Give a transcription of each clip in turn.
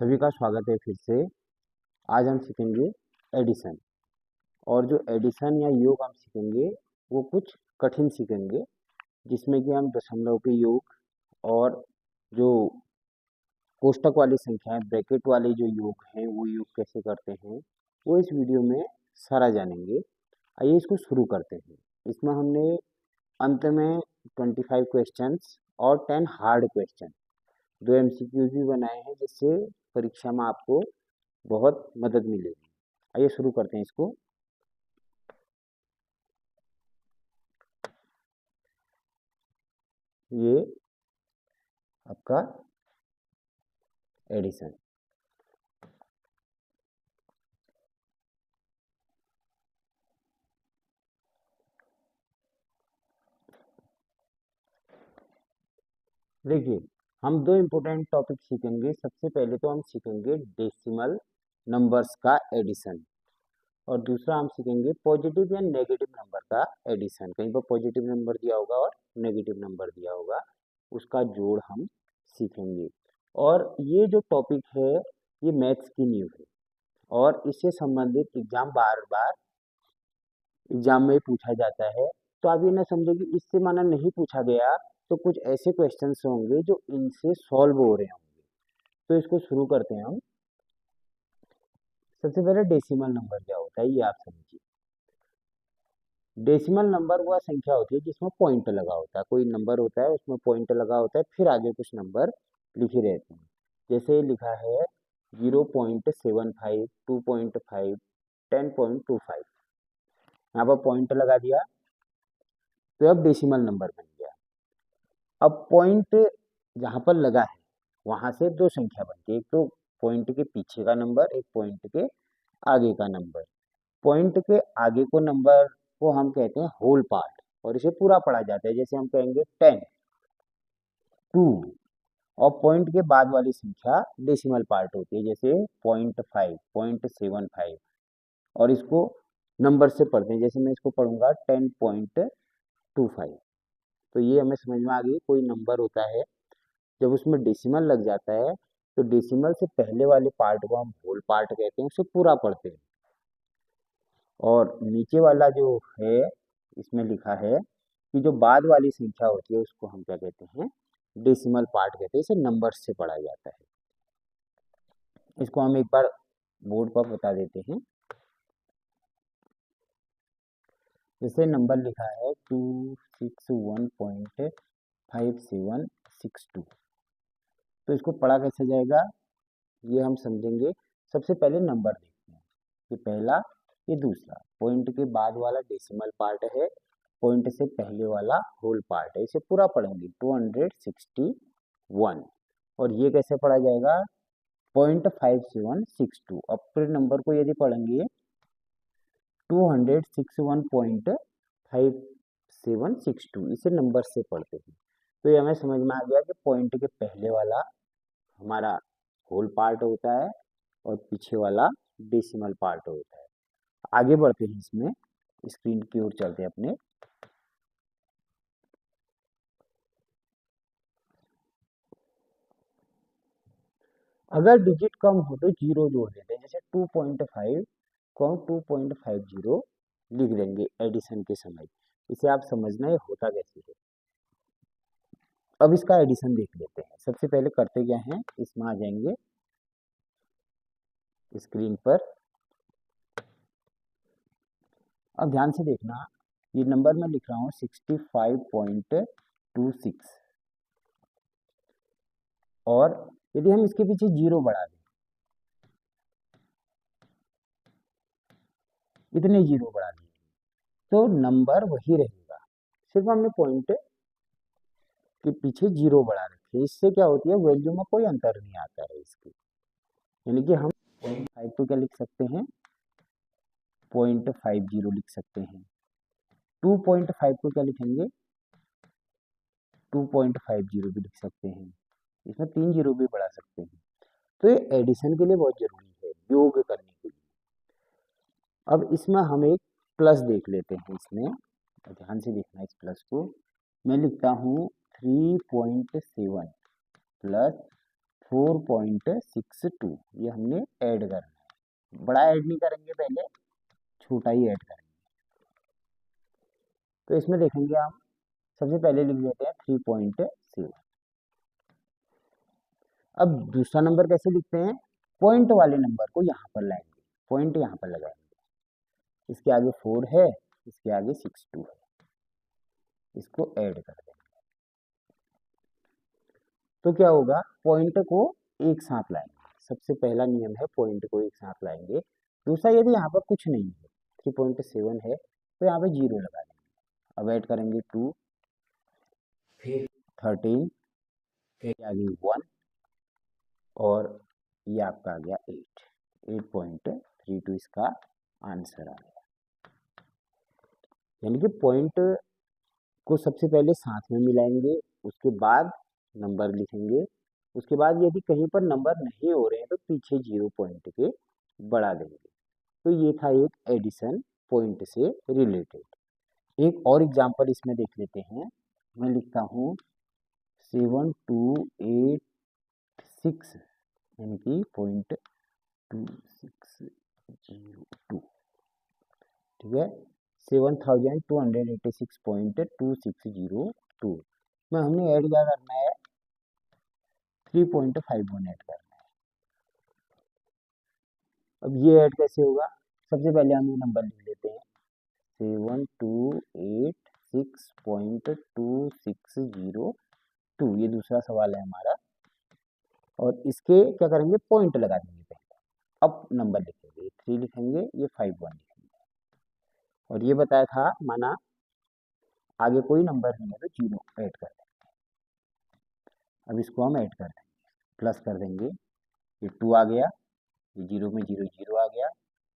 सभी का स्वागत है फिर से। आज हम सीखेंगे एडिशन। और जो एडिशन या योग हम सीखेंगे वो कुछ कठिन सीखेंगे, जिसमें कि हम दशमलव के योग और जो कोष्टक वाली संख्याएं ब्रैकेट वाले जो योग हैं वो योग कैसे करते हैं वो इस वीडियो में सारा जानेंगे। आइए इसको शुरू करते हैं। इसमें हमने अंत में 25 क्वेश्चंस और 10 हार्ड क्वेश्चन, 2 एमसीक्यूज भी बनाए हैं, जिससे परीक्षा में आपको बहुत मदद मिलेगी। आइए शुरू करते हैं इसको। ये आपका एडिशन। देखिए, हम दो इम्पोर्टेंट टॉपिक सीखेंगे। सबसे पहले तो हम सीखेंगे डेसिमल नंबर्स का एडिशन, और दूसरा हम सीखेंगे पॉजिटिव या नेगेटिव नंबर का एडिशन। कहीं पर पॉजिटिव नंबर दिया होगा और नेगेटिव नंबर दिया होगा, उसका जोड़ हम सीखेंगे। और ये जो टॉपिक है ये मैथ्स की नींव है, और इससे संबंधित एग्जाम बार बार एग्जाम में पूछा जाता है। तो आप ये ना समझो कि इससे माना नहीं पूछा गया, तो कुछ ऐसे क्वेश्चंस होंगे जो इनसे सॉल्व हो रहे होंगे। तो इसको शुरू करते हैं हम। सबसे पहले डेसिमल नंबर क्या होता है ये आप समझिए। डेसिमल नंबर वह संख्या होती है जिसमें पॉइंट लगा होता है। कोई नंबर होता है उसमें पॉइंट लगा होता है, फिर आगे कुछ नंबर लिखे रहते हैं। जैसे लिखा है 0.75, 2.5, 10.25, यहाँ पर पॉइंट लगा दिया तो अब डेसिमल नंबर बन गया। अब पॉइंट जहाँ पर लगा है वहां से दो संख्या बनती है, एक तो पॉइंट के पीछे का नंबर, एक पॉइंट के आगे का नंबर। पॉइंट के आगे को नंबर को हम कहते हैं होल पार्ट, और इसे पूरा पढ़ा जाता है। जैसे हम कहेंगे 10, 2, और पॉइंट के बाद वाली संख्या डेसिमल पार्ट होती है, जैसे 0.5, 0.75, और इसको नंबर से पढ़ते हैं। जैसे मैं इसको पढ़ूंगा 10.25। तो ये हमें समझ में आ गई, कोई नंबर होता है जब उसमें डेसिमल लग जाता है तो डेसिमल से पहले वाले पार्ट को हम होल पार्ट कहते हैं, उसे पूरा पढ़ते हैं। और नीचे वाला जो है इसमें लिखा है कि जो बाद वाली संख्या होती है उसको हम क्या कहते हैं, डेसिमल पार्ट कहते हैं। इसे नंबर से पढ़ा जाता है। इसको हम एक बार बोर्ड पर बता देते हैं। जैसे नंबर लिखा है 261.5762, तो इसको पढ़ा कैसे जाएगा ये हम समझेंगे। सबसे पहले नंबर देखते हैं, ये पहला, ये दूसरा। पॉइंट के बाद वाला डेसिमल पार्ट है, पॉइंट से पहले वाला होल पार्ट है। इसे पूरा पढ़ेंगे 261। और ये कैसे पढ़ा जाएगा 0.5762। अब फिर नंबर को यदि पढ़ेंगे 261.5762, इसे नंबर से पढ़ते हैं। तो ये हमें समझ में आ गया कि पॉइंट के पहले वाला हमारा होल पार्ट होता है और पीछे वाला डेसिमल पार्ट होता है। आगे बढ़ते हैं, इसमें स्क्रीन की ओर चलते हैं अपने। अगर डिजिट कम हो तो जीरो जोड़ देते हैं। जैसे 2.5 को हम 2.50 लिख देंगे एडिशन के समय। इसे आप समझना ये होता कैसे है। अब इसका एडिशन देख लेते हैं। सबसे पहले करते क्या हैं, इसमें आ जाएंगे स्क्रीन पर। अब ध्यान से देखना, ये नंबर मैं लिख रहा हूँ 65.26, और यदि हम इसके पीछे जीरो बढ़ा दें, इतने जीरो बढ़ा दिए, तो नंबर वही रहेगा, सिर्फ हमने पॉइंट के पीछे जीरो बढ़ा रखे। इससे क्या होती है, वैल्यू में कोई अंतर नहीं आता है इसकी। यानी कि हम 0.5 को क्या लिख सकते हैं, 0.50 लिख सकते हैं। 2.5 को क्या लिखेंगे, 2.50 भी लिख सकते हैं। इसमें 3 जीरो भी बढ़ा सकते हैं। तो ये एडिशन के लिए बहुत जरूरी है, योग करने के लिए। अब इसमें हम एक प्लस देख लेते हैं। इसमें ध्यान से देखना, इस प्लस को मैं लिखता हूँ 3.7 प्लस 4.62 ये हमने ऐड करना है, बड़ा ऐड नहीं करेंगे, पहले छोटा ही ऐड करेंगे। तो इसमें देखेंगे हम सबसे पहले लिख देते हैं 3.7। अब दूसरा नंबर कैसे लिखते हैं, पॉइंट वाले नंबर को यहाँ पर लाएंगे, पॉइंट यहाँ पर लगाएंगे, इसके आगे 4 है, इसके आगे 62 है, इसको ऐड कर देंगे। तो क्या होगा, पॉइंट को एक साथ लाएंगे, सबसे पहला नियम है पॉइंट को एक साथ लाएंगे। दूसरा, यदि यहाँ पर कुछ नहीं है, 3.7 है, तो यहाँ पे 0 लगा देंगे। अब ऐड करेंगे 2, फिर 13, फिर आगे 1, और ये आपका आ गया 8.32 इसका आंसर आ गया। यानी कि पॉइंट को सबसे पहले साथ में मिलाएंगे, उसके बाद नंबर लिखेंगे, उसके बाद यदि कहीं पर नंबर नहीं हो रहे हैं तो पीछे 0 पॉइंट के बढ़ा देंगे। तो ये था एक एडिशन पॉइंट से रिलेटेड। एक और एग्जांपल इसमें देख लेते हैं। मैं लिखता हूँ 7286 यानी कि 0.2602, ठीक है, 7286.2602 में हमने ऐड क्या करना है, 3.51 ऐड करना है। अब ये ऐड कैसे होगा, सबसे पहले हम ये नंबर लिख लेते हैं 7286.2602, ये दूसरा सवाल है हमारा, और इसके क्या करेंगे, पॉइंट लगा देंगे पहले, अब नंबर लिखेंगे, 3 लिखेंगे, ये 51 लिखेंगे। और ये बताया था, माना आगे कोई नंबर नहीं है तो 0 ऐड कर देंगे। अब इसको हम ऐड कर देंगे, प्लस कर देंगे, ये 2 आ गया, ये 0 में 0 0 आ गया,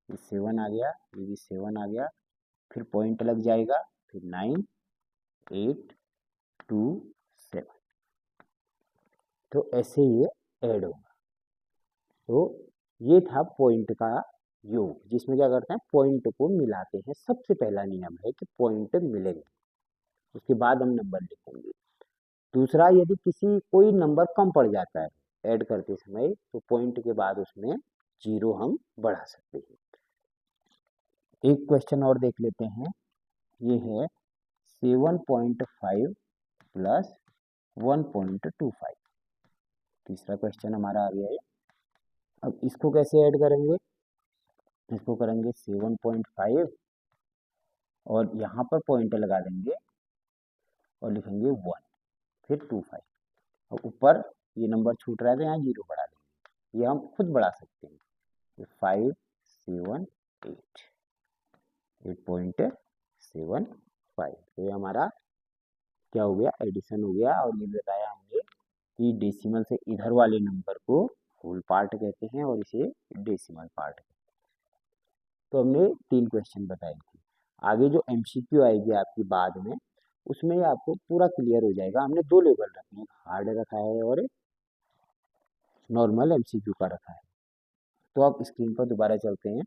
ये 7 आ गया, ये भी 7 आ गया, फिर पॉइंट लग जाएगा, फिर 9 8 2 7, तो ऐसे ये ऐड होगा। तो ये था पॉइंट का योग, जिसमें क्या करते हैं, पॉइंट को मिलाते हैं। सबसे पहला नियम है कि पॉइंट मिलेंगे, उसके बाद हम नंबर लिखेंगे। दूसरा, यदि कोई नंबर कम पड़ जाता है ऐड करते समय, तो पॉइंट के बाद उसमें 0 हम बढ़ा सकते हैं। एक क्वेश्चन और देख लेते हैं, ये है 7.5 प्लस 1.25, तीसरा क्वेश्चन हमारा आ गया है। अब इसको कैसे ऐड करेंगे, इसको करेंगे 7.5 और यहाँ पर पॉइंट लगा देंगे और लिखेंगे 1, फिर 25, और ऊपर ये नंबर छूट रहा है तो यहाँ 0 बढ़ा देंगे, ये हम खुद बढ़ा सकते हैं, 5 7 8 8.75, तो ये हमारा क्या हो गया, एडिशन हो गया। और ये बताया हमने कि डेसिमल से इधर वाले नंबर को होल पार्ट कहते हैं और इसे डेसिमल पार्ट कहते हैं। तो हमने 3 क्वेश्चन बताए थे। आगे जो एमसीक्यू आएगी आपकी बाद में, उसमें आपको पूरा क्लियर हो जाएगा। हमने 2 लेवल रखे हैं, हार्ड रखा है और नॉर्मल एमसीक्यू का रखा है। तो आप स्क्रीन पर दोबारा चलते हैं।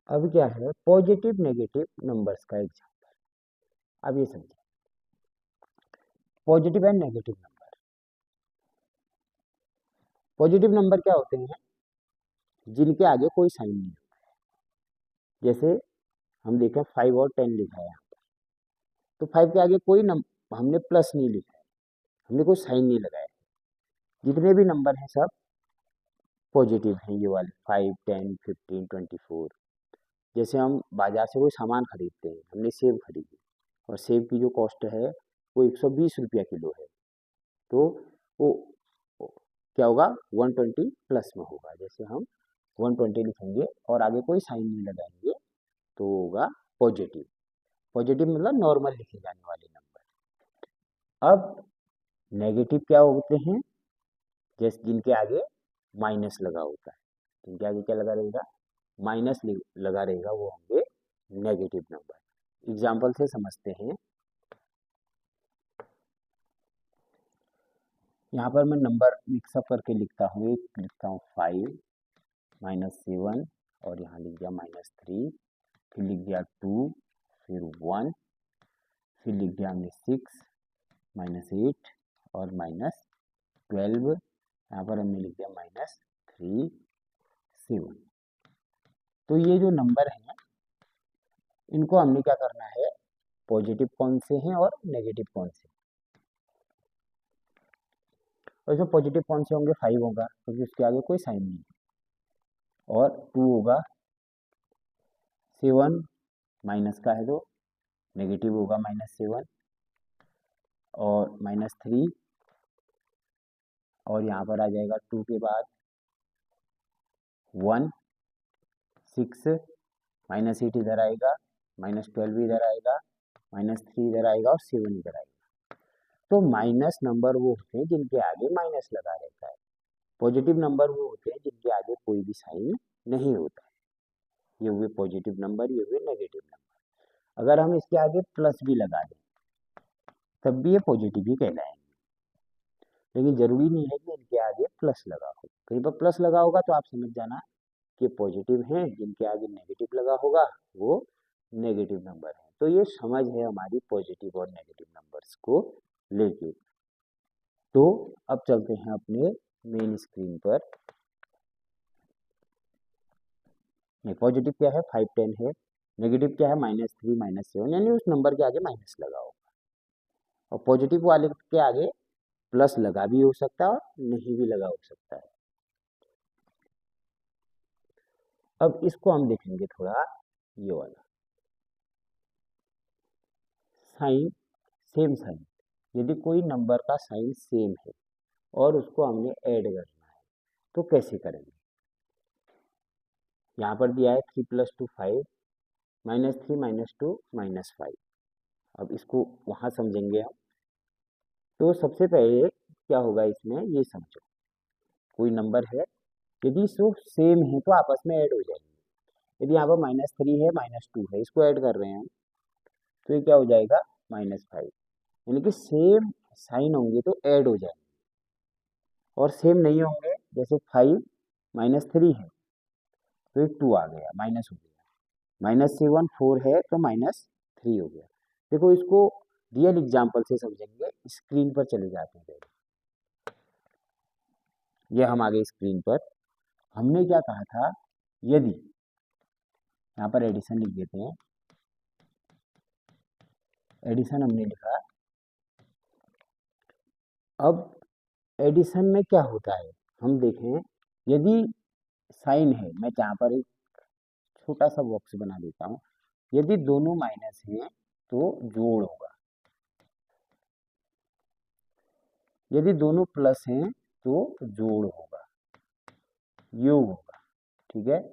अब क्या है, पॉजिटिव नेगेटिव नंबर्स का एग्जाम्पल। अब ये समझिए, positive and negative number. Positive number क्या होते हैं, जिनके आगे कोई साइन नहीं होता है। जैसे हम देखें 5 और 10 लिखा है यहाँ पर, तो 5 के आगे कोई हमने प्लस नहीं लिखा है, हमने कोई साइन नहीं लगाया है। जितने भी नंबर हैं सब पॉजिटिव हैं, ये वाले 5 10 15 24। जैसे हम बाजार से कोई सामान खरीदते हैं, हमने सेब खरीदी और सेब की जो कॉस्ट है वो 120 रुपया किलो है, तो वो क्या होगा, 120 प्लस में होगा। जैसे हम 120 लिखेंगे और आगे कोई साइन नहीं लगाएंगे तो होगा पॉजिटिव। पॉजिटिव मतलब नॉर्मल लिखे जाने वाले नंबर। अब नेगेटिव क्या होते हैं, जैसे जिनके आगे माइनस लगा होता है, जिनके आगे क्या लगा रहेगा, माइनस लगा रहेगा, वो होंगे नेगेटिव नंबर। एग्जाम्पल से समझते हैं। यहाँ पर मैं नंबर मिक्सअप करके लिखता हूँ, एक लिखता हूँ 5 -7 और यहाँ लिख दिया -3, फिर लिख दिया 2, फिर 1, फिर लिख दिया हमने 6 -8 और -12, यहाँ पर हमने लिख दिया -3 7। तो ये जो नंबर हैं इनको हमने क्या करना है, पॉजिटिव कौन से हैं और नेगेटिव कौन से। और इसमें पॉजिटिव कौन से होंगे, 5 होगा क्योंकि उसके आगे कोई साइन नहीं है, और 2 होगा, 7 माइनस का है तो नेगेटिव होगा -7, और -3, और यहाँ पर आ जाएगा 2 के बाद 1, 6, -8 इधर आएगा, -12 इधर आएगा, -3 इधर आएगा और 7 इधर आएगा। तो माइनस नंबर वो होते हैं जिनके आगे माइनस लगा रहता है, पॉजिटिव नंबर वो होते हैं जिनके आगे कोई भी साइन नहीं होता है। ये हुए पॉजिटिव नंबर, ये हुए नेगेटिव नंबर। अगर हम इसके आगे प्लस भी लगा दें तब भी ये पॉजिटिव ही कहलाएंगे, लेकिन जरूरी नहीं है कि इनके आगे प्लस लगा हो। कहीं पर प्लस लगा होगा तो आप समझ जाना कि पॉजिटिव हैं, जिनके आगे नेगेटिव लगा होगा वो नेगेटिव नंबर है। तो ये समझ है हमारी पॉजिटिव और नेगेटिव नंबर्स को लेके। तो अब चलते हैं अपने मेन स्क्रीन पर। पॉजिटिव क्या है, 5 10 है, नेगेटिव क्या है, -3 -7, यानी उस नंबर के आगे माइनस लगा होगा, और पॉजिटिव वाले के आगे प्लस लगा भी हो सकता है और नहीं भी लगा हो सकता है। अब इसको हम देखेंगे थोड़ा, ये वाला साइन, सेम साइन, यदि कोई नंबर का साइन सेम है और उसको हमने ऐड करना है तो कैसे करेंगे। यहाँ पर दिया है 3 + 2 5, -3 -2 -5। अब इसको वहाँ समझेंगे हम। तो सबसे पहले क्या होगा इसमें, ये समझो, कोई नंबर है, यदि सो सेम है तो आपस में ऐड हो जाएंगे। यदि यहाँ पर -3 है -2 है, इसको ऐड कर रहे हैं हम, तो ये क्या हो जाएगा -5, यानी कि सेम साइन होंगे तो ऐड हो जाएंगे, और सेम नहीं होंगे, जैसे 5 -3 है तो एक 2 आ गया, माइनस हो गया, -7 4 है तो -3 हो गया। देखो इसको रियल एग्जाम्पल से समझेंगे, स्क्रीन पर चले जाते हैं पहले। ये हम आगे स्क्रीन पर, हमने क्या कहा था, यदि यहाँ पर एडिशन लिख देते हैं, एडिशन हमने लिखा। अब एडिशन में क्या होता है हम देखें, यदि साइन है, मैं यहाँ पर एक छोटा सा बॉक्स बना देता हूँ, यदि दोनों माइनस हैं तो जोड़ होगा, यदि दोनों प्लस हैं तो जोड़ होगा, योग होगा, ठीक है।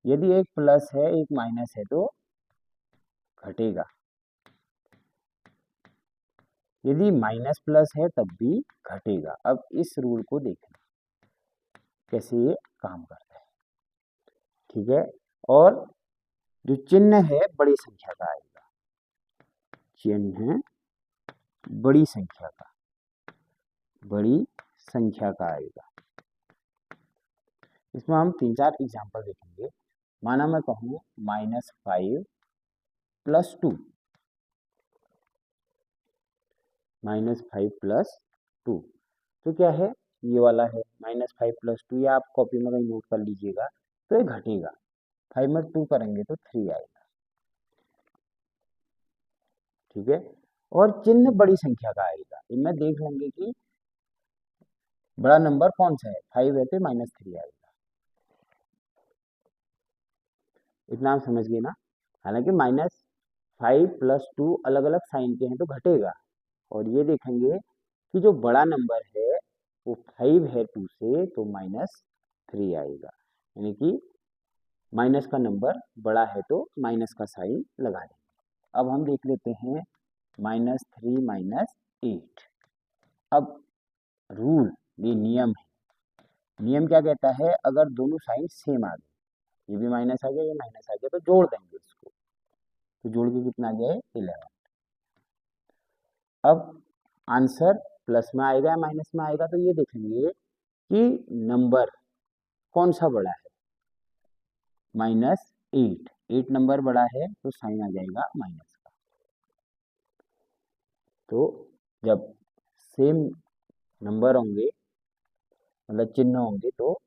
यदि एक प्लस है एक माइनस है तो घटेगा, यदि माइनस प्लस है तब भी घटेगा। अब इस रूल को देखना कैसे ये काम करता है, ठीक है। और जो चिन्ह है बड़ी संख्या का आएगा, चिन्ह बड़ी संख्या का, बड़ी संख्या का आएगा। इसमें हम 3-4 एग्जाम्पल देखेंगे। माना मैं कहूँ -5 + 2, -5 + 2, तो क्या है, ये वाला है -5 + 2, या आप कॉपी में कहीं नोट कर लीजिएगा, तो ये घटेगा, 5 में 2 करेंगे तो 3 आएगा, ठीक है। और चिन्ह बड़ी संख्या का आएगा, इनमें देख लेंगे कि बड़ा नंबर कौन सा है, 5 है तो -3 आएगा, इतना आप समझ गए ना। हालांकि -5 + 2 अलग अलग साइन के हैं तो घटेगा, और ये देखेंगे कि जो बड़ा नंबर है वो 5 है 2 से तो -3 आएगा, यानी कि माइनस का नंबर बड़ा है तो माइनस का साइन लगा देंगे। अब हम देख लेते हैं -3 -8। अब रूल, ये नियम है, नियम क्या कहता है, अगर दोनों साइन सेम आ गए, ये भी माइनस आ गया ये माइनस आ गया, तो जोड़ देंगे इसको, तो जोड़ के कितना आ गया है 11। अब आंसर प्लस में आएगा या माइनस में आएगा, तो ये देखेंगे कि नंबर कौन सा बड़ा है, -8, 8 नंबर बड़ा है तो साइन आ जाएगा माइनस का। तो जब सेम नंबर होंगे मतलब चिन्ह होंगे तो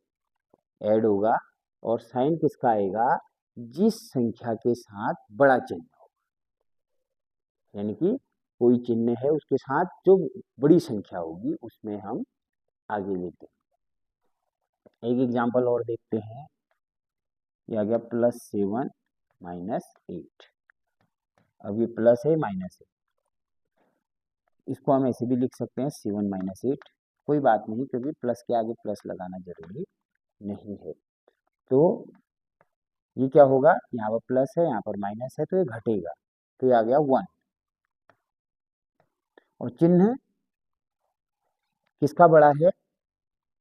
ऐड होगा, और साइन किसका आएगा, जिस संख्या के साथ बड़ा चिन्ह हो, यानी कि कोई चिन्ह है उसके साथ जो बड़ी संख्या होगी उसमें हम आगे लेते हैं। एक एग्जांपल और देखते हैं, ये आ गया +7 -8। अब ये प्लस है माइनस है, इसको हम ऐसे भी लिख सकते हैं 7 -8, कोई बात नहीं क्योंकि प्लस के आगे प्लस लगाना जरूरी नहीं है। तो ये क्या होगा, यहाँ पर प्लस है यहाँ पर माइनस है तो ये घटेगा, तो ये आ गया 1। और चिन्ह किसका बड़ा है,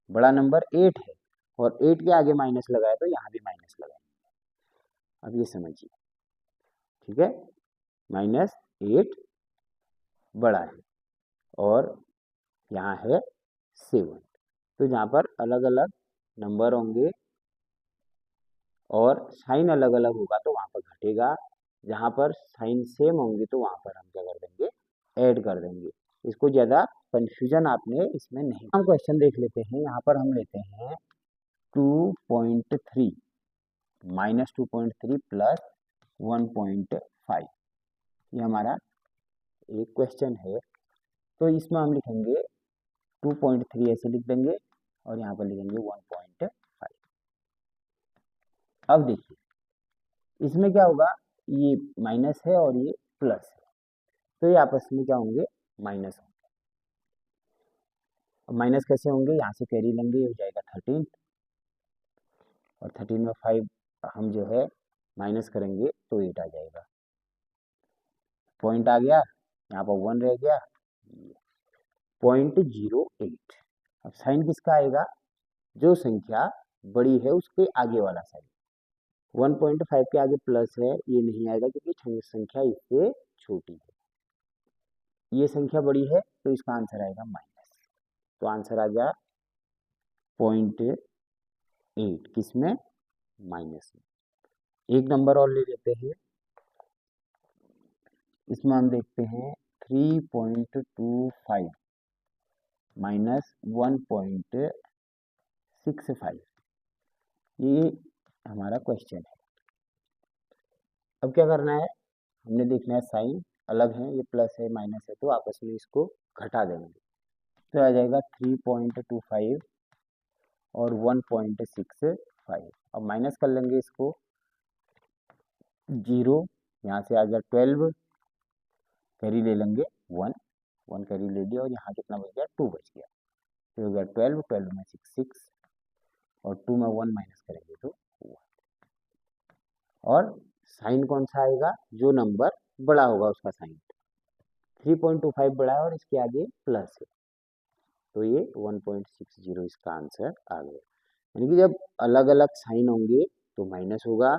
बड़ा नंबर 8 है, और 8 के आगे माइनस लगाया तो यहाँ भी माइनस लगाएंगे। अब ये समझिए, ठीक है, -8 बड़ा है और यहाँ है 7, तो जहाँ पर अलग अलग नंबर होंगे और साइन अलग अलग होगा तो वहाँ पर घटेगा, जहाँ पर साइन सेम होंगे तो वहाँ पर हम क्या कर देंगे, ऐड कर देंगे। इसको ज़्यादा कंफ्यूजन आपने इसमें नहीं। हम क्वेश्चन देख लेते हैं, यहाँ पर हम लेते हैं 2.3 -2.3 प्लस 1.5, ये हमारा एक क्वेश्चन है। तो इसमें हम लिखेंगे 2.3 ऐसे लिख देंगे और यहाँ पर लिखेंगे 1.5। अब देखिए इसमें क्या होगा, ये माइनस है और ये प्लस है, तो ये आपस में क्या होंगे, माइनस होंगे। अब माइनस कैसे होंगे, यहाँ से कैरी लेंगे, हो जाएगा 13, और 13 में 5 हम जो है माइनस करेंगे तो 8 आ जाएगा। पॉइंट आ गया, यहाँ पर 1 रह गया, 0.08। अब साइन किसका आएगा, जो संख्या बड़ी है उसके आगे वाला साइन। 1.5 के आगे प्लस है, ये नहीं आएगा क्योंकि संख्या इससे छोटी है। ये संख्या बड़ी है तो इसका आंसर आएगा माइनस, तो आंसर आ गया 0.8 किसमें, माइनस में। एक नंबर और ले लेते हैं, इसमें हम देखते हैं 3.25 -1.65, ये हमारा क्वेश्चन है। अब क्या करना है, हमने देखना है साइन अलग है, ये प्लस है माइनस है तो आपस में इसको घटा देंगे, तो आ जाएगा 3.25 और 1.65। अब माइनस कर लेंगे इसको, 0 यहाँ से आ गया 12, कैरी ले लेंगे 1 कैरी ले लिया, और यहाँ कितना बच गया, 2 बच गया, तो हो गया 12 में 6 और 2 में 1 माइनस करेंगे तो 1। और साइन कौन सा आएगा, जो नंबर बड़ा होगा उसका साइन। 3.25 बड़ा है और इसके आगे प्लस है, तो ये 1.60 इसका आंसर आ गया। यानी कि जब अलग अलग साइन होंगे तो माइनस होगा,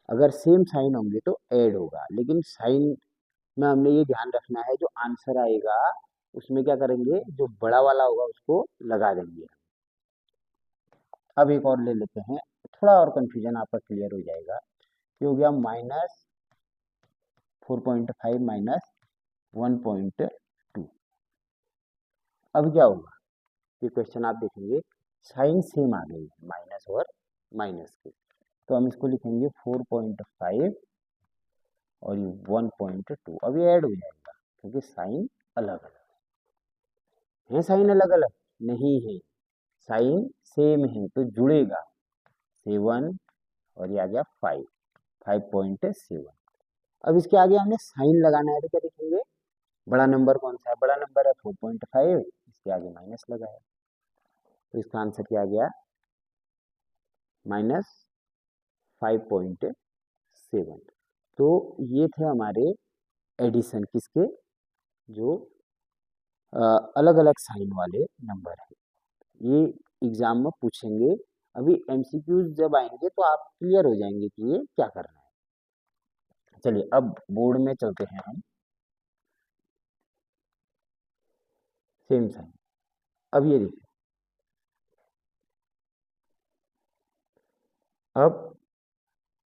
अगर सेम साइन होंगे तो ऐड होगा, लेकिन साइन में हमने ये ध्यान रखना है जो आंसर आएगा उसमें क्या करेंगे, जो बड़ा वाला होगा उसको लगा देंगे। अब एक और ले लेते हैं, थोड़ा और कंफ्यूजन आपका क्लियर हो जाएगा। ये हो गया -4.5 -1.2। अब क्या होगा, ये क्वेश्चन आप देखेंगे साइन सेम आ गई है माइनस और माइनस के, तो हम इसको लिखेंगे 4.5 और ये 1.2। अब ये ऐड हो जाएगा क्योंकि साइन अलग अलग है, साइन अलग अलग नहीं है, साइन सेम है तो जुड़ेगा 7 और ये आ गया 5.7। अब इसके आगे हमने साइन लगाना है तो क्या लिखेंगे, बड़ा नंबर कौन सा है, बड़ा नंबर है 4.5, इसके आगे माइनस लगाया, तो इसका आंसर क्या आ गया, -5.7। तो ये थे हमारे एडिशन किसके, जो अलग अलग साइन वाले नंबर है। ये एग्जाम में पूछेंगे, अभी एमसीक्यूज जब आएंगे तो आप क्लियर हो जाएंगे कि ये क्या करना है। चलिए अब बोर्ड में चलते हैं हम, सेम साइन। अब ये देखिए, अब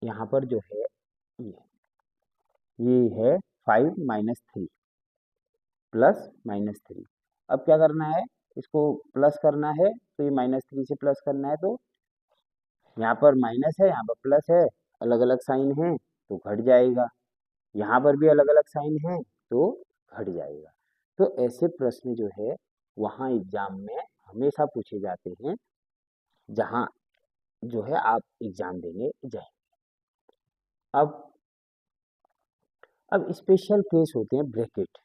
यहाँ पर जो है ये है 5 -3, +-3। अब क्या करना है, इसको प्लस करना है तो ये -3 से प्लस करना है, तो यहाँ पर माइनस है, यहाँ पर प्लस है, अलग अलग साइन है तो घट जाएगा, यहाँ पर भी अलग अलग साइन है तो घट जाएगा। तो ऐसे प्रश्न जो है वहाँ एग्जाम में हमेशा पूछे जाते हैं, जहाँ जो है आप एग्जाम देने जाए। अब स्पेशल केस होते हैं ब्रैकेट।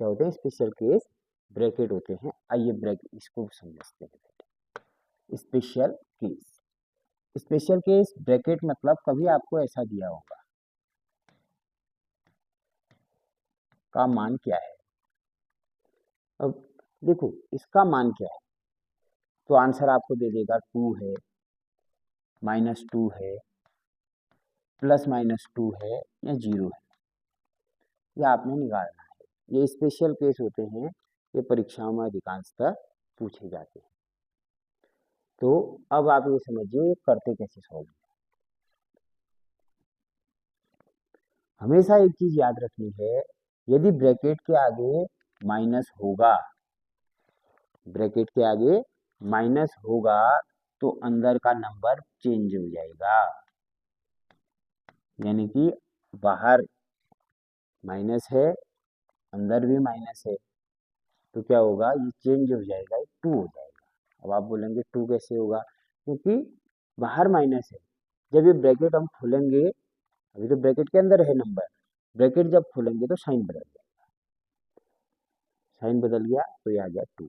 क्या होते हैं स्पेशल केस? ब्रैकेट होते हैं। आइए ब्रैकेट इसको समझते हैं। Special case, special case bracket मतलब कभी आपको ऐसा दिया होगा का मान क्या है। अब देखो इसका मान क्या है, तो आंसर आपको दे देगा 2 है, -2 है, +-2 है या 0 है, यह आपने निकालना है। ये स्पेशल केस होते हैं, ये परीक्षाओं में अधिकांशतः पूछे जाते हैं। तो अब आप ये समझिए करते कैसे सॉल्व। हमेशा एक चीज याद रखनी है, यदि ब्रैकेट के आगे माइनस होगा, ब्रैकेट के आगे माइनस होगा तो अंदर का नंबर चेंज हो जाएगा, यानी कि बाहर माइनस है अंदर भी माइनस है, तो क्या होगा ये चेंज हो जाएगा, ये 2 हो जाएगा। अब आप बोलेंगे 2 कैसे होगा, क्योंकि बाहर माइनस है, जब ये ब्रैकेट हम खोलेंगे, अभी तो ब्रैकेट के अंदर है नंबर, ब्रैकेट जब खोलेंगे तो साइन बदल जाएगा, साइन बदल गया तो ये आ गया 2।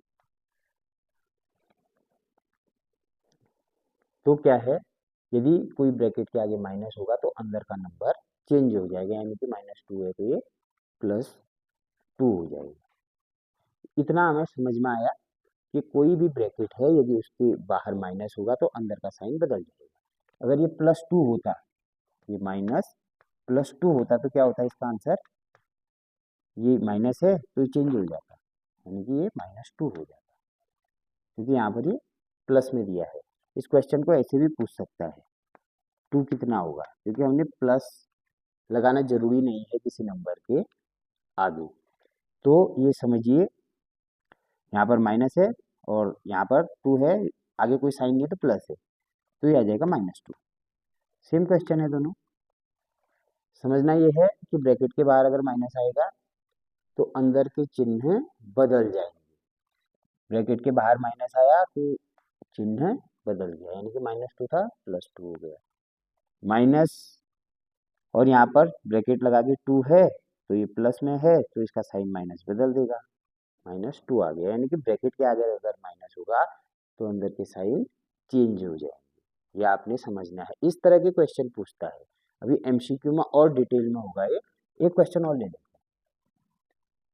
तो क्या है, यदि कोई ब्रैकेट के आगे माइनस होगा तो अंदर का नंबर चेंज हो जाएगा, यानी कि -2 है तो ये +2 हो जाएगा। इतना हमें समझ में आया कि कोई भी ब्रैकेट है यदि उसके बाहर माइनस होगा तो अंदर का साइन बदल जाएगा। अगर ये +2 होता, ये -+2 होता तो क्या होता है इसका आंसर, ये माइनस है तो ये चेंज हो जाता, यानी कि ये -2 हो जाता, क्योंकि यहाँ पर ये प्लस में दिया है। इस क्वेश्चन को ऐसे भी पूछ सकता है 2 कितना होगा, क्योंकि हमने प्लस लगाना जरूरी नहीं है किसी नंबर के आगे। तो ये समझिए यहाँ पर माइनस है और यहाँ पर 2 है, आगे कोई साइन नहीं है तो प्लस है, तो ये आ जाएगा -2। सेम क्वेश्चन है दोनों। समझना ये है कि ब्रैकेट के बाहर अगर माइनस आएगा तो अंदर के चिन्ह बदल जाएंगे, ब्रैकेट के बाहर माइनस आया तो चिन्ह बदल गया, यानी कि -2 था +2 हो गया, माइनस और यहाँ पर ब्रैकेट लगा के 2 है तो ये प्लस में है तो इसका साइन माइनस बदल देगा, -2 आ गया, यानी कि ब्रैकेट के आगे अगर माइनस होगा तो अंदर के साइन चेंज हो जाएंगे। ये आपने समझना है, इस तरह के क्वेश्चन पूछता है। अभी एमसीक्यू में और डिटेल में होगा ये, एक क्वेश्चन और ले लेते हैं।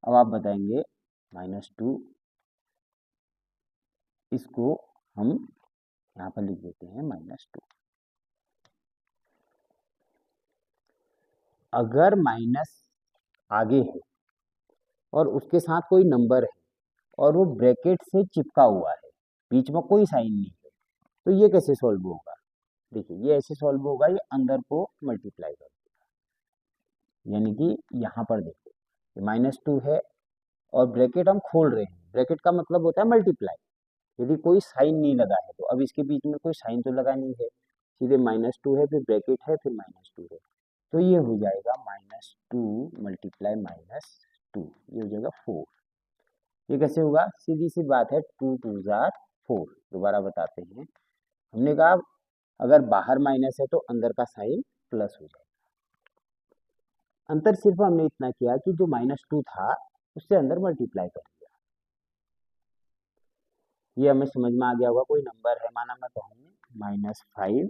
अब आप बताएंगे -2, इसको हम यहाँ पर लिख देते हैं -2। अगर माइनस आगे है और उसके साथ कोई नंबर है और वो ब्रैकेट से चिपका हुआ है, बीच में कोई साइन नहीं है, तो ये कैसे सॉल्व होगा। देखिए ये ऐसे सॉल्व होगा, ये अंदर को मल्टीप्लाई कर देगा, यानी कि यहाँ पर देखिए -2 है और ब्रैकेट हम खोल रहे हैं, ब्रैकेट का मतलब होता है मल्टीप्लाई, यदि कोई साइन नहीं लगा है तो अब इसके बीच में कोई साइन तो लगा नहीं है, सीधे -2 है फिर ब्रैकेट है फिर -2 है, तो ये हो जाएगा -2 × -2, ये हो जाएगा 4। ये कैसे होगा, सीधी सी बात है, 2 × 2 = 4। दोबारा बताते हैं, हमने कहा अगर बाहर माइनस है तो अंदर का साइन प्लस हो जाएगा। अंतर सिर्फ हमने इतना किया कि जो -2 था उससे अंदर मल्टीप्लाई कर दिया। ये हमें समझ में आ गया होगा, कोई नंबर है माना मैं कहूँ -5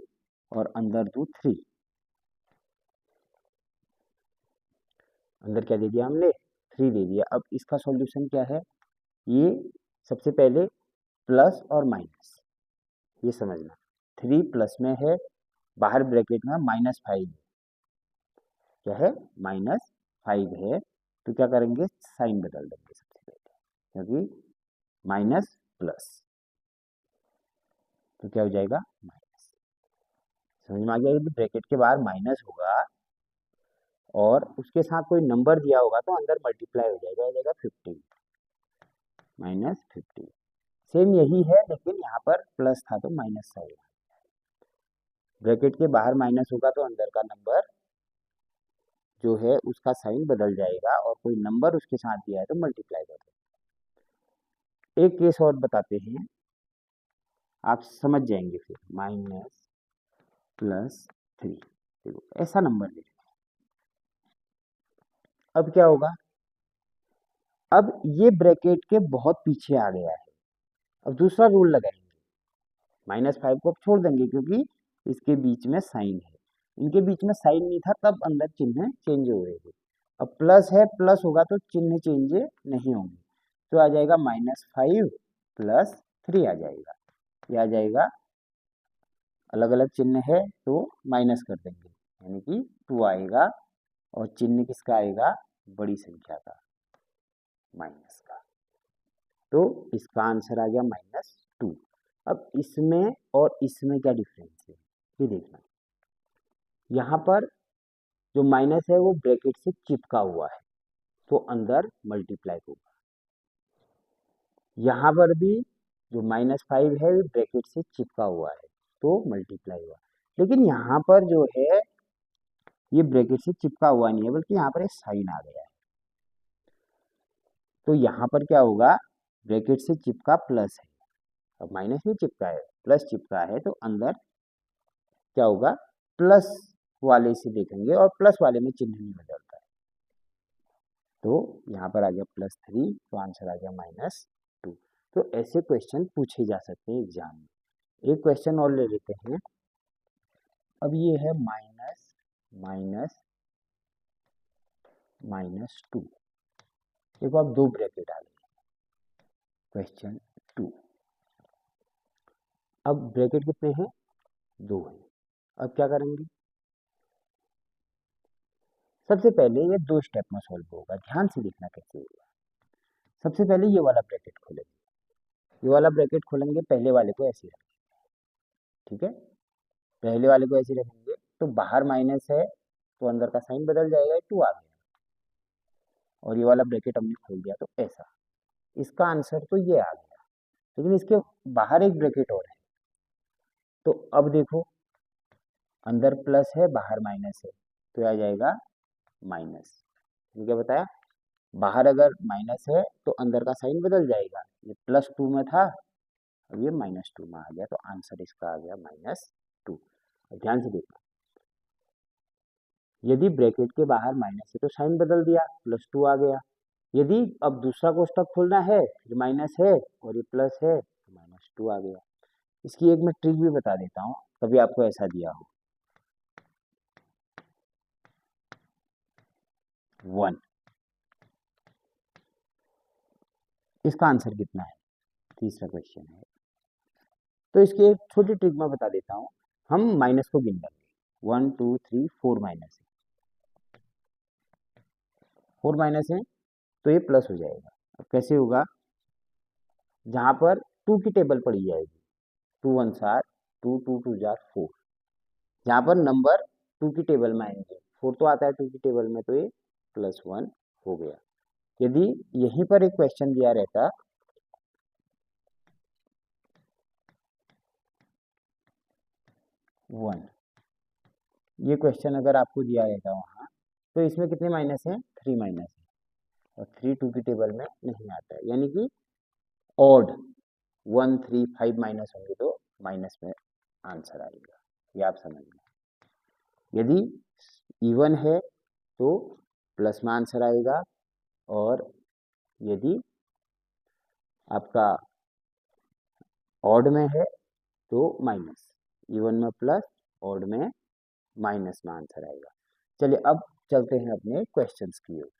और अंदर दूँ 3, अंदर क्या दे दिया हमने 3 दे दिया। अब इसका सॉल्यूशन क्या है, ये सबसे पहले प्लस और माइनस, ये समझना, 3 प्लस में है, बाहर ब्रैकेट में -5 है, क्या है -5 है, तो क्या करेंगे साइन बदल देंगे सबसे पहले, क्योंकि माइनस प्लस, तो क्या हो जाएगा माइनस। समझ में आ गया, यदि ब्रैकेट के बाहर माइनस होगा और उसके साथ कोई नंबर दिया होगा तो अंदर मल्टीप्लाई हो जाएगा 15 -15। सेम यही है, लेकिन यहाँ पर प्लस था तो माइनस साइन। ब्रैकेट के बाहर माइनस होगा तो अंदर का नंबर जो है उसका साइन बदल जाएगा, और कोई नंबर उसके साथ दिया है तो मल्टीप्लाई कर दो। एक केस और बताते हैं, आप समझ जाएंगे फिर। -+3, देखो ऐसा नंबर दे। अब क्या होगा, अब ये ब्रैकेट के बहुत पीछे आ गया है। अब दूसरा रूल लगाएंगे, -5 को अब छोड़ देंगे क्योंकि इसके बीच में साइन है। इनके बीच में साइन नहीं था तब अंदर चिन्ह चेंज हो रहे थे। अब प्लस है, प्लस होगा तो चिन्ह चेंज नहीं होंगे, तो आ जाएगा -5 + 3 आ जाएगा। ये आ जाएगा, अलग अलग चिन्ह है तो माइनस कर देंगे, यानी कि 2 आएगा, और चिन्ह किसका आएगा, बड़ी संख्या का, माइनस का। तो इसका आंसर आ गया -2। अब इसमें और इसमें क्या डिफरेंस है ये देखना। यहाँ पर जो माइनस है वो ब्रैकेट से चिपका हुआ है तो अंदर मल्टीप्लाई होगा। यहाँ पर भी जो -5 है वो ब्रैकेट से चिपका हुआ है तो मल्टीप्लाई हुआ। लेकिन यहाँ पर जो है ये ब्रैकेट से चिपका हुआ नहीं है, बल्कि यहाँ पर एक साइन आ गया है। तो यहाँ पर क्या होगा, ब्रैकेट से चिपका प्लस है, अब माइनस नहीं चिपका है, प्लस चिपका है, तो अंदर क्या होगा, प्लस वाले से देखेंगे, और प्लस वाले में चिन्ह नहीं बदलता है। तो यहाँ पर आ गया +3, तो आंसर आ गया -2। तो ऐसे क्वेश्चन पूछे जा सकते हैं एग्जाम में। एक क्वेश्चन और ले लेते हैं। अब ये है माइनस माइनस -2। देखो अब दो ब्रैकेट आ गए। क्वेश्चन 2, अब ब्रैकेट कितने हैं, 2 हैं। अब क्या करेंगे, सबसे पहले ये 2 स्टेप में सॉल्व होगा, ध्यान से देखना कैसे होगा। सबसे पहले ये वाला ब्रैकेट खोलेंगे, ये वाला ब्रैकेट खोलेंगे, पहले वाले को ऐसे रखेंगे, ठीक है, पहले वाले को ऐसे रखेंगे, तो बाहर माइनस है तो अंदर का साइन बदल जाएगा, 2 आ गया, और ये वाला ब्रैकेट हमने खोल दिया तो ऐसा। इसका आंसर तो ये आ गया, लेकिन इसके बाहर एक ब्रैकेट और है। तो अब देखो, अंदर प्लस है बाहर माइनस है, तो आ जाएगा माइनस। ये क्या बताया, बाहर अगर माइनस है तो अंदर का साइन बदल जाएगा, ये +2 में था, अब ये -2 में आ गया, तो आंसर इसका आ गया -2। ध्यान से देखना, यदि ब्रैकेट के बाहर माइनस है तो साइन बदल दिया, +2 आ गया। यदि अब दूसरा कोष्टक खोलना है, फिर माइनस है और ये प्लस है तो -2 आ गया। इसकी एक मैं ट्रिक भी बता देता हूँ, कभी आपको ऐसा दिया हो, 1, इसका आंसर कितना है, तीसरा क्वेश्चन है। तो इसकी एक छोटी ट्रिक मैं बता देता हूँ, हम माइनस को गिन लेंगे, 1 2 3 4 माइनस है, 4 माइनस है तो ये प्लस हो जाएगा। अब कैसे होगा, जहाँ पर 2 की टेबल पड़ी जाएगी, 2 1 4, 2 2 2 जार 4, जहाँ पर नंबर 2 की टेबल में आएंगे, 4 तो आता है 2 की टेबल में, तो ये +1 हो गया। यदि यहीं पर एक क्वेश्चन दिया रहता, 1, ये क्वेश्चन अगर आपको दिया रहता वहाँ, तो इसमें कितने माइनस हैं, 3 माइनस है, और 3 2 की टेबल में नहीं आता है, यानी कि ऑड 1 3 5 माइनस होंगे तो माइनस में आंसर आएगा, ये आप समझ लें। यदि इवन है तो प्लस में आंसर आएगा, और यदि आपका ऑड में है तो माइनस, इवन में प्लस, ऑड में माइनस में आंसर आएगा। चलिए अब चलते हैं अपने क्वेश्चंस की ओर।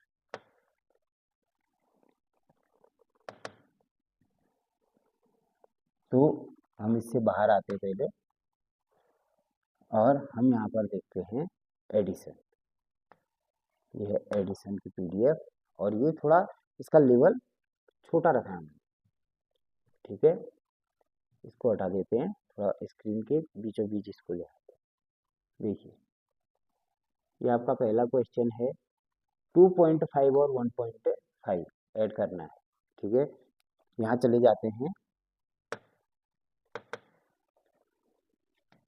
तो हम इससे बाहर आते पहले, और हम यहाँ पर देखते हैं एडिशन। ये है एडिशन की पीडीएफ, और ये थोड़ा इसका लेवल छोटा रखा है हमने, ठीक है, इसको हटा देते हैं, थोड़ा स्क्रीन के बीचों बीच इसको ले आते हैं। देखिए ये आपका पहला क्वेश्चन है। 2.5 और 1.5 ऐड करना है, ठीक है। यहाँ चले जाते हैं।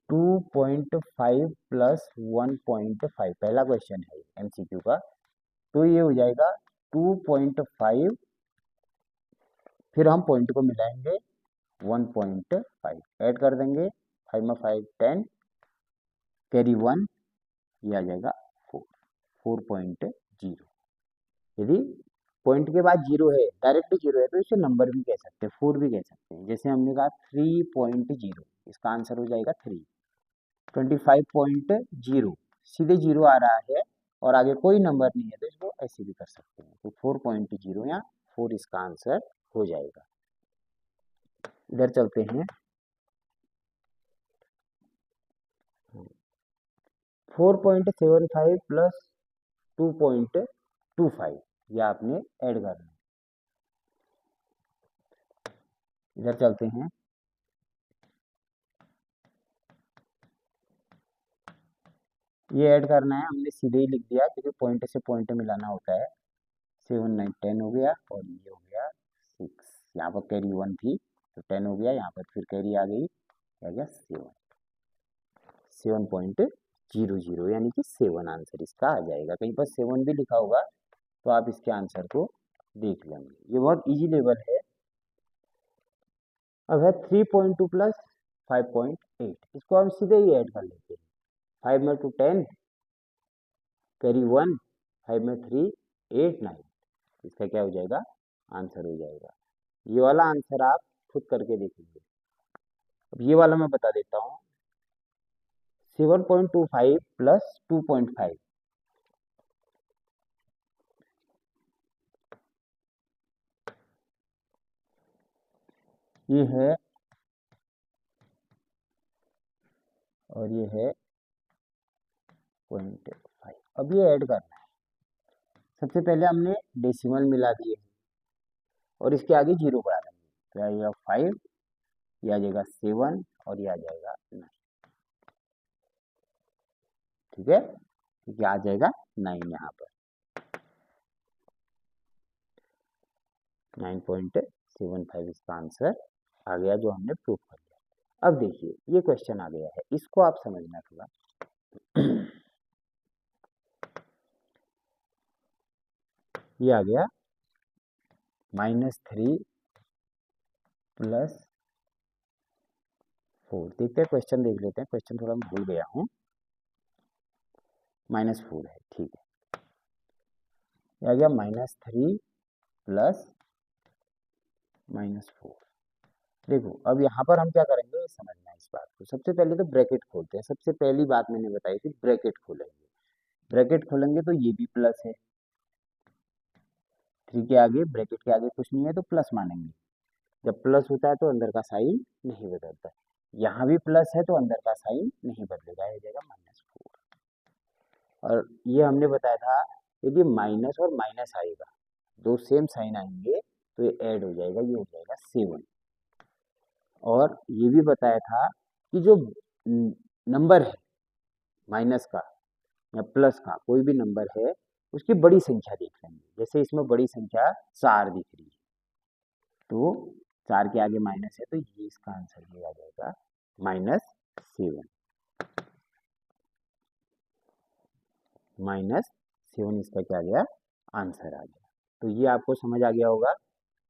2.5 प्लस 1.5 पहला क्वेश्चन है एमसीक्यू का, तो ये हो जाएगा 2.5, फिर हम पॉइंट को मिलाएंगे 1.5 ऐड कर देंगे, 5 में 5 10, कैरी 1, ये आ जाएगा 4, 4.0। यदि पॉइंट के बाद जीरो है, डायरेक्ट जीरो है, तो इसे नंबर भी कह सकते हैं, 4 भी कह सकते हैं। जैसे हमने कहा 3.0, इसका आंसर हो जाएगा 3। 25.0 सीधे जीरो आ रहा है और आगे कोई नंबर नहीं है, तो इसको ऐसे भी कर सकते हैं। तो 4.0 या 4 इसका आंसर हो जाएगा। इधर चलते हैं। 4.75 प्लस 2.25 यह आपने ऐड करना है। इधर चलते हैं। ये ऐड करना है, हमने सीधे ही लिख दिया क्योंकि पॉइंट से पॉइंट मिलाना होता है। 7 9 10 हो गया और ये हो गया 6। यहाँ पर कैरी 1 थी तो 10 हो गया, यहाँ पर फिर कैरी आ गई, आ गया 7.00 यानी कि 7 आंसर इसका आ जाएगा। कहीं पर 7 भी लिखा होगा तो आप इसके आंसर को देख लेंगे। ये बहुत इजी लेवल है। अब है 3.2 प्लस 5.8, इसको हम सीधे ही ऐड कर लेते हैं। 5 में 2 10, कैरी 1, 5 में 3 8 9, इसका क्या हो जाएगा, आंसर हो जाएगा। ये वाला आंसर आप खुद करके देखेंगे। अब ये वाला मैं बता देता हूँ। 7.25 प्लस 2.5, ये है और ये है 0.5। अब ये ऐड करना है। सबसे पहले हमने डेसिमल मिला दिए और इसके आगे जीरो बढ़ा देंगे, तो आ जाएगा 5, ये आ जाएगा 7 और ये आ जाएगा 9, ठीक है। क्या आ जाएगा 9, यहाँ पर 9.75 इसका आंसर आ गया, जो हमने प्रूफ कर लिया। अब देखिए ये क्वेश्चन आ गया है, इसको आप समझना थोड़ा। ये आ गया -3 प्लस 4। देखते हैं क्वेश्चन, देख लेते हैं क्वेश्चन, थोड़ा मैं भूल गया हूँ। -4 है, ठीक है। ये आ गया -3 प्लस -4। देखो अब यहाँ पर हम क्या करेंगे, समझना है इस बात को। सबसे पहले तो ब्रैकेट खोलते हैं। सबसे पहली बात मैंने बताई थी, ब्रैकेट खोलेंगे। ब्रैकेट खोलेंगे तो ये भी प्लस है, 3 के आगे, ब्रैकेट के आगे कुछ नहीं है तो प्लस मानेंगे। जब प्लस होता है तो अंदर का साइन नहीं बदलता। यहाँ भी प्लस है तो अंदर का साइन नहीं बदलेगा, हो जाएगा -4। और ये हमने बताया था, यदि माइनस और माइनस आएगा, दो सेम साइन आएंगे तो ये ऐड हो जाएगा, ये हो जाएगा 7। और ये भी बताया था कि जो नंबर है माइनस का या प्लस का, कोई भी नंबर है, उसकी बड़ी संख्या देख लेंगे। जैसे इसमें बड़ी संख्या 4 दिख रही है, तो 4 के आगे माइनस है तो ये इसका आंसर भी आ जाएगा -7। -7 इसका क्या आ गया, आंसर आ गया। तो ये आपको समझ आ गया होगा।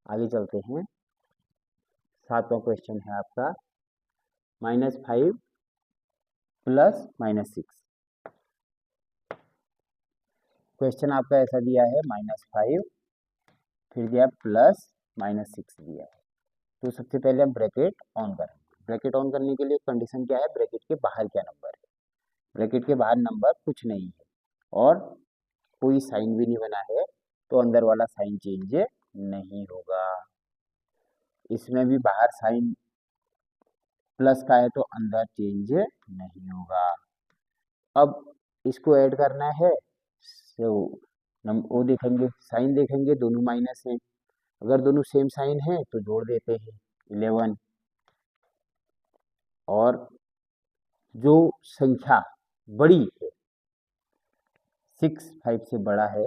आगे चलते हैं। 7वां क्वेश्चन है आपका -5 प्लस -6। क्वेश्चन आपका ऐसा दिया है, -5 फिर दिया प्लस -6 दिया है। तो सबसे पहले हम ब्रैकेट ऑन करेंगे। ब्रैकेट ऑन करने के लिए कंडीशन क्या है, ब्रैकेट के बाहर क्या नंबर है। ब्रैकेट के बाहर नंबर कुछ नहीं है और कोई साइन भी नहीं बना है, तो अंदर वाला साइन चेंज नहीं होगा। इसमें भी बाहर साइन प्लस का है तो अंदर चेंज नहीं होगा। अब इसको ऐड करना है, तो वो देखेंगे, साइन देखेंगे, दोनों माइनस है। अगर दोनों सेम साइन है तो जोड़ देते हैं 11। और जो संख्या बड़ी है 6 5 से बड़ा है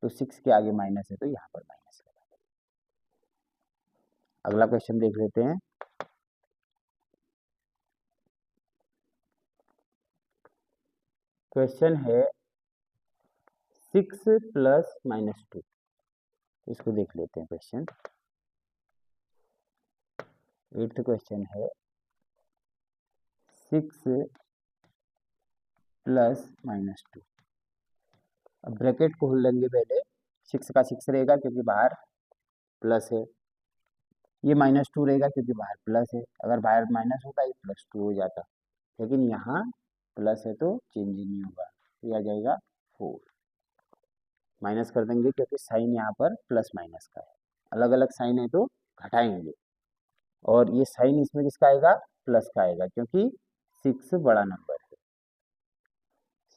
तो 6 के आगे माइनस है तो यहाँ पर माइनस लगा देंगे। अगला क्वेश्चन देख लेते हैं। क्वेश्चन है 6 प्लस -2, इसको देख लेते हैं। क्वेश्चन 8th क्वेश्चन है 6 प्लस -2। अब ब्रैकेट खोल लेंगे पहले, 6 का 6 रहेगा क्योंकि बाहर प्लस है, ये -2 रहेगा क्योंकि बाहर प्लस है। अगर बाहर माइनस होता ये +2 हो जाता, लेकिन यहाँ प्लस है तो चेंज ही नहीं होगा, ये आ जाएगा 4। माइनस कर देंगे क्योंकि साइन यहाँ पर प्लस माइनस का है, अलग अलग साइन है तो घटाएंगे, और ये साइन इसमें किसका आएगा, प्लस का आएगा, क्योंकि 6 बड़ा नंबर है।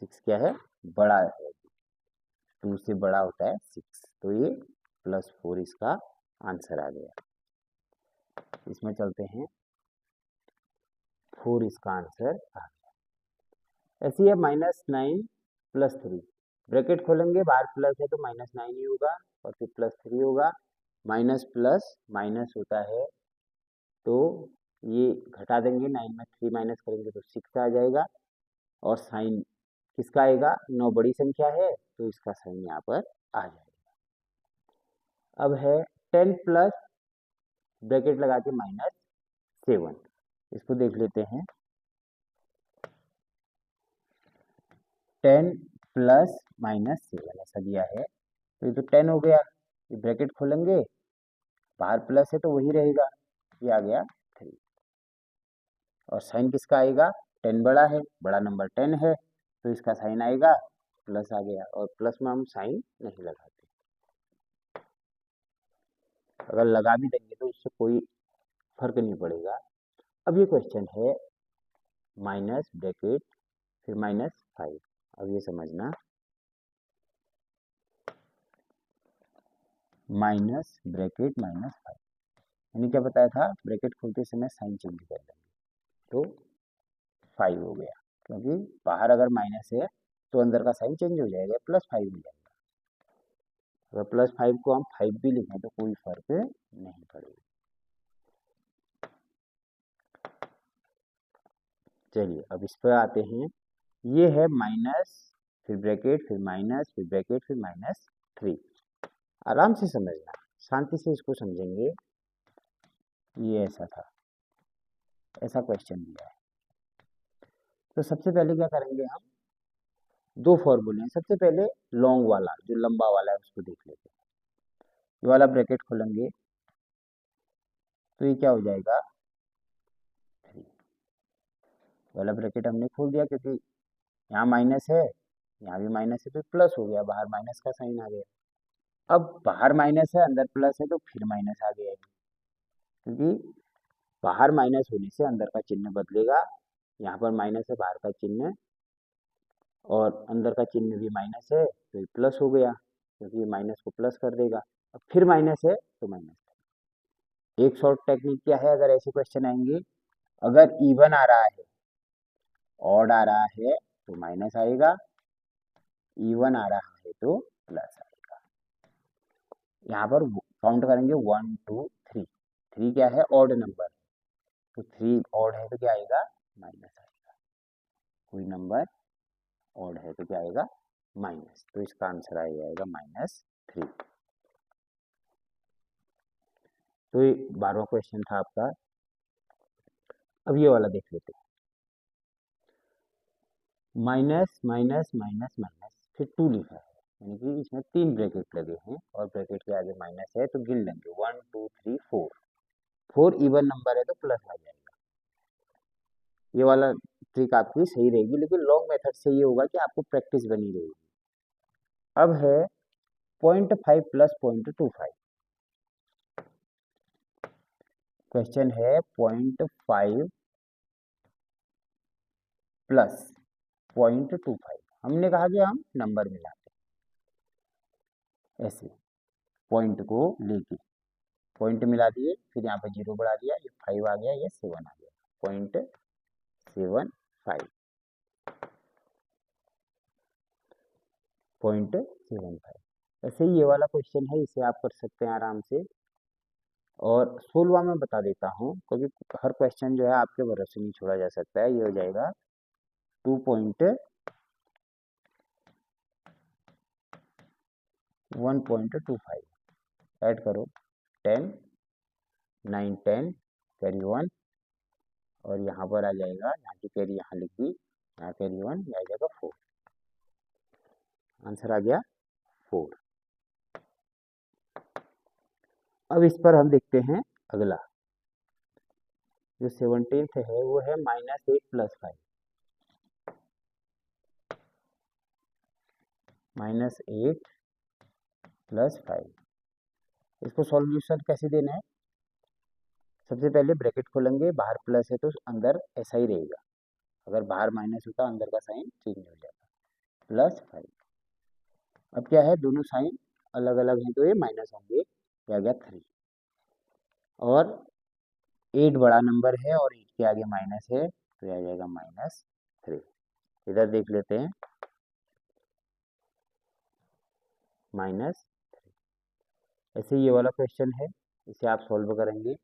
6 क्या है, बड़ा है, 2 से बड़ा होता है 6, तो ये +4 इसका आंसर आ गया। इसमें चलते हैं, 4 इसका आंसर आ गया। ऐसी है -9 + 3, ब्रैकेट खोलेंगे, बाहर प्लस है तो -9 ही होगा और फिर +3 होगा। माइनस प्लस माइनस होता है तो ये घटा देंगे, 9 में 3 माइनस करेंगे तो 6 आ जाएगा, और साइन किसका आएगा, 9 बड़ी संख्या है तो इसका साइन यहाँ पर आ जाएगा। अब है 10 प्लस ब्रैकेट लगा के -7, इसको देख लेते हैं। 10 प्लस -7 ऐसा दिया है, तो ये तो 10 हो गया, ये ब्रैकेट खोलेंगे, बाहर प्लस है तो वही रहेगा, ये आ गया 3, और साइन किसका आएगा, 10 बड़ा है, बड़ा नंबर 10 है तो इसका साइन आएगा प्लस आ गया, और प्लस में हम साइन नहीं लगाते, अगर लगा भी देंगे तो उससे कोई फर्क नहीं पड़ेगा। अब ये क्वेश्चन है माइनस ब्रैकेट फिर -5, अब ये समझना, माइनस ब्रैकेट -5, यानी क्या बताया था, ब्रैकेट खोलते समय साइन चेंज कर देंगे तो 5 हो गया, क्योंकि बाहर अगर माइनस है तो अंदर का साइन चेंज हो जाएगा, +5 हो जाएगा। अगर +5 को हम 5 भी लिखें तो कोई फर्क नहीं पड़ेगा। चलिए अब इस पर आते हैं, ये है माइनस फिर ब्रैकेट फिर माइनस फिर ब्रैकेट फिर -3, आराम से समझना, शांति से इसको समझेंगे। ये ऐसा था, ऐसा क्वेश्चन दिया है, तो सबसे पहले क्या करेंगे, हम दो फॉर्मूले हैं। सबसे पहले लॉन्ग वाला जो लंबा वाला है उसको देख लेते हैं। ये वाला ब्रैकेट खोलेंगे तो ये क्या हो जाएगा, 3 वाला ब्रैकेट हमने खोल दिया, क्योंकि यहाँ माइनस है यहाँ भी माइनस है तो प्लस हो गया, बाहर माइनस का साइन आ गया। अब बाहर माइनस है अंदर प्लस है तो फिर माइनस आ गया, क्योंकि बाहर माइनस होने से अंदर का चिन्ह बदलेगा, यहाँ पर माइनस है बाहर का चिन्ह और अंदर का चिन्ह भी माइनस है तो ये प्लस हो गया, क्योंकि माइनस को प्लस कर देगा। अब फिर माइनस है तो माइनस। एक शॉर्ट टेक्निक क्या है, अगर ऐसे क्वेश्चन आएंगे, अगर इवन आ रहा है ऑड आ रहा है तो माइनस आएगा, इवन आ रहा है तो प्लस आएगा। यहाँ पर काउंट करेंगे 1 2 3, 3 क्या है, ऑड नंबर, तो 3 ऑड है तो क्या आएगा, माइनस आएगा। कोई नंबर ऑड है तो क्या आएगा, माइनस, तो इसका आंसर आ जाएगा -3। तो ये 12वां क्वेश्चन था आपका। अब ये वाला देख लेते हैं, माइनस माइनस माइनस माइनस फिर 2 लिखा है, यानी कि इसमें 3 ब्रैकेट लगे हैं और ब्रैकेट के आगे माइनस है तो गिन लेंगे, 1 2 3 4, 4 इवन नंबर है तो प्लस आ जाएगा। ये वाला ट्रिक आपकी सही रहेगी, लेकिन लॉन्ग मेथड से ये होगा कि आपको प्रैक्टिस बनी रहेगी। अब है 0.5 प्लस 0.25, क्वेश्चन है 0.5 प्लस 0.25, हमने कहा कि हम नंबर मिलाते ऐसे, पॉइंट को लेके पॉइंट मिला दिए, फिर यहाँ पे 0 बढ़ा दिया, ये 5 आ गया, ये 7 आ गया, 0.75। 0.75। ऐसे ही ये वाला क्वेश्चन है, इसे आप कर सकते हैं आराम से। और 16वां मैं बता देता हूँ, क्योंकि हर क्वेश्चन जो है आपके भरोसे नहीं छोड़ा जा सकता है। ये हो जाएगा 1.25। ऐड करो 10, 9, 10, कैरी 1, और यहाँ पर आ जाएगा, यहाँ की कैरी यहाँ लिख दी, यहाँ कैरी 1, आ जाएगा 4। आंसर आ गया 4। अब इस पर हम देखते हैं अगला, जो 17th है वो है -8 + 5। -8 + 5, इसको सॉल्यूशन कैसे देना है? सबसे पहले ब्रैकेट खोलेंगे, बाहर प्लस है तो अंदर ऐसा ही रहेगा, अगर बाहर माइनस होता अंदर का साइन चेंज हो जाता। +5। अब क्या है, दोनों साइन अलग अलग हैं तो ये माइनस होंगे, ये आ गया 3। और 8 बड़ा नंबर है और 8 के आगे माइनस है तो ये आ जाएगा -3। इधर देख लेते हैं, -3। ऐसे ये वाला क्वेश्चन है, इसे आप सॉल्व करेंगे।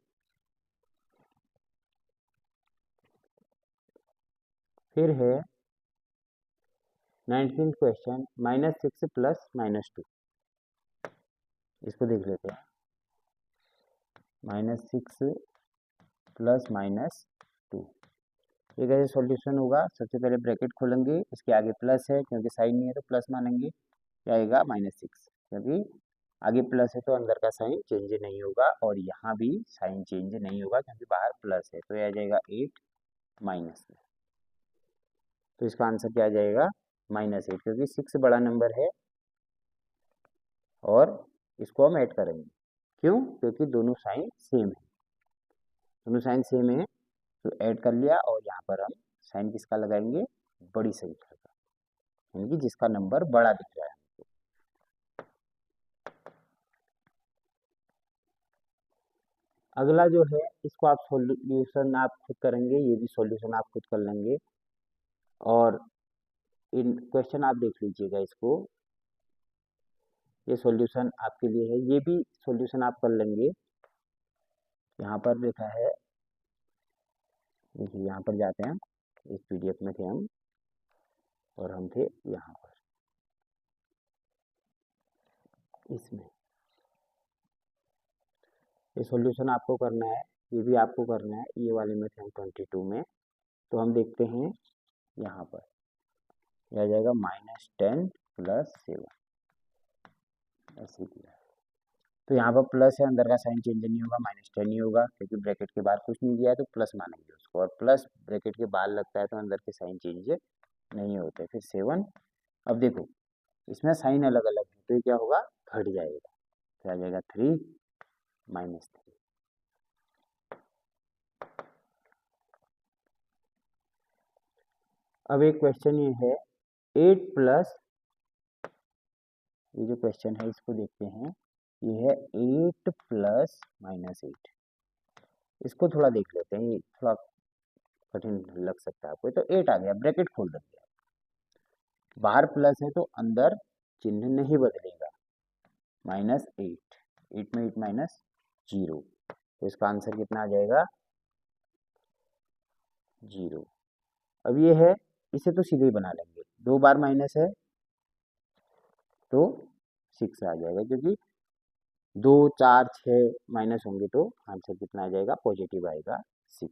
फिर है 19th क्वेश्चन, -6 + -2। इसको देख लेते हैं, -6 + -2, ये कैसे सॉल्यूशन होगा? सबसे पहले ब्रैकेट खोलेंगे, इसके आगे प्लस है क्योंकि साइन नहीं है तो प्लस मानेंगे, क्या आएगा -6, क्योंकि आगे प्लस है तो अंदर का साइन चेंज नहीं होगा, और यहाँ भी साइन चेंज नहीं होगा क्योंकि बाहर प्लस है, तो ये आ जाएगा 8 माइनस में। तो इसका आंसर क्या आ जाएगा? -8, क्योंकि 6 बड़ा नंबर है और इसको हम ऐड करेंगे। क्यों? क्योंकि दोनों साइन सेम है, दोनों साइन सेम है तो ऐड कर लिया, और यहाँ पर हम साइन किसका लगाएंगे? बड़ी संख्या का, यानी कि जिसका नंबर बड़ा दिख रहा है। अगला जो है, इसको आप सॉल्यूशन आप खुद करेंगे, ये भी सॉल्यूशन आप खुद कर लेंगे। और इन क्वेश्चन आप देख लीजिएगा इसको, ये सॉल्यूशन आपके लिए है, ये भी सॉल्यूशन आप कर लेंगे। यहाँ पर लिखा है, देखिए यहाँ पर जाते हैं, इस पीडीएफ में थे हम और हम थे यहाँ पर इसमें। ये सॉल्यूशन आपको करना है, ये भी आपको करना है, ये वाले में थे हम 22 में। तो हम देखते हैं यहाँ पर, यह आ जाएगा -10 + 7, ऐसे दिया है। तो यहाँ पर प्लस है, अंदर का साइन चेंज नहीं होगा, -10 ही होगा क्योंकि ब्रैकेट के बाहर कुछ नहीं दिया है तो प्लस मानेंगे उसको, और प्लस ब्रैकेट के बाहर लगता है तो अंदर के साइन चेंज नहीं होते। फिर 7, अब देखो इसमें साइन अलग अलग है तो ये क्या होगा? घट जाएगा, तो आ जाएगा 3 -3। अब एक क्वेश्चन ये है 8 प्लस, ये जो क्वेश्चन है इसको देखते हैं, ये है 8 + -8। इसको थोड़ा देख लेते हैं, ये थोड़ा कठिन लग सकता है आपको। तो 8 आ गया, ब्रैकेट खोल देंगे, बाहर प्लस है तो अंदर चिन्ह नहीं बदलेगा, -8, 8 में 8 -0, तो इसका आंसर कितना आ जाएगा? 0। अब ये है, इसे तो सीधे ही बना लेंगे, 2 बार माइनस है तो 6 आ जाएगा, क्योंकि 2, 4, 6 माइनस होंगे तो आंसर कितना आ जाएगा? पॉजिटिव आएगा, 6।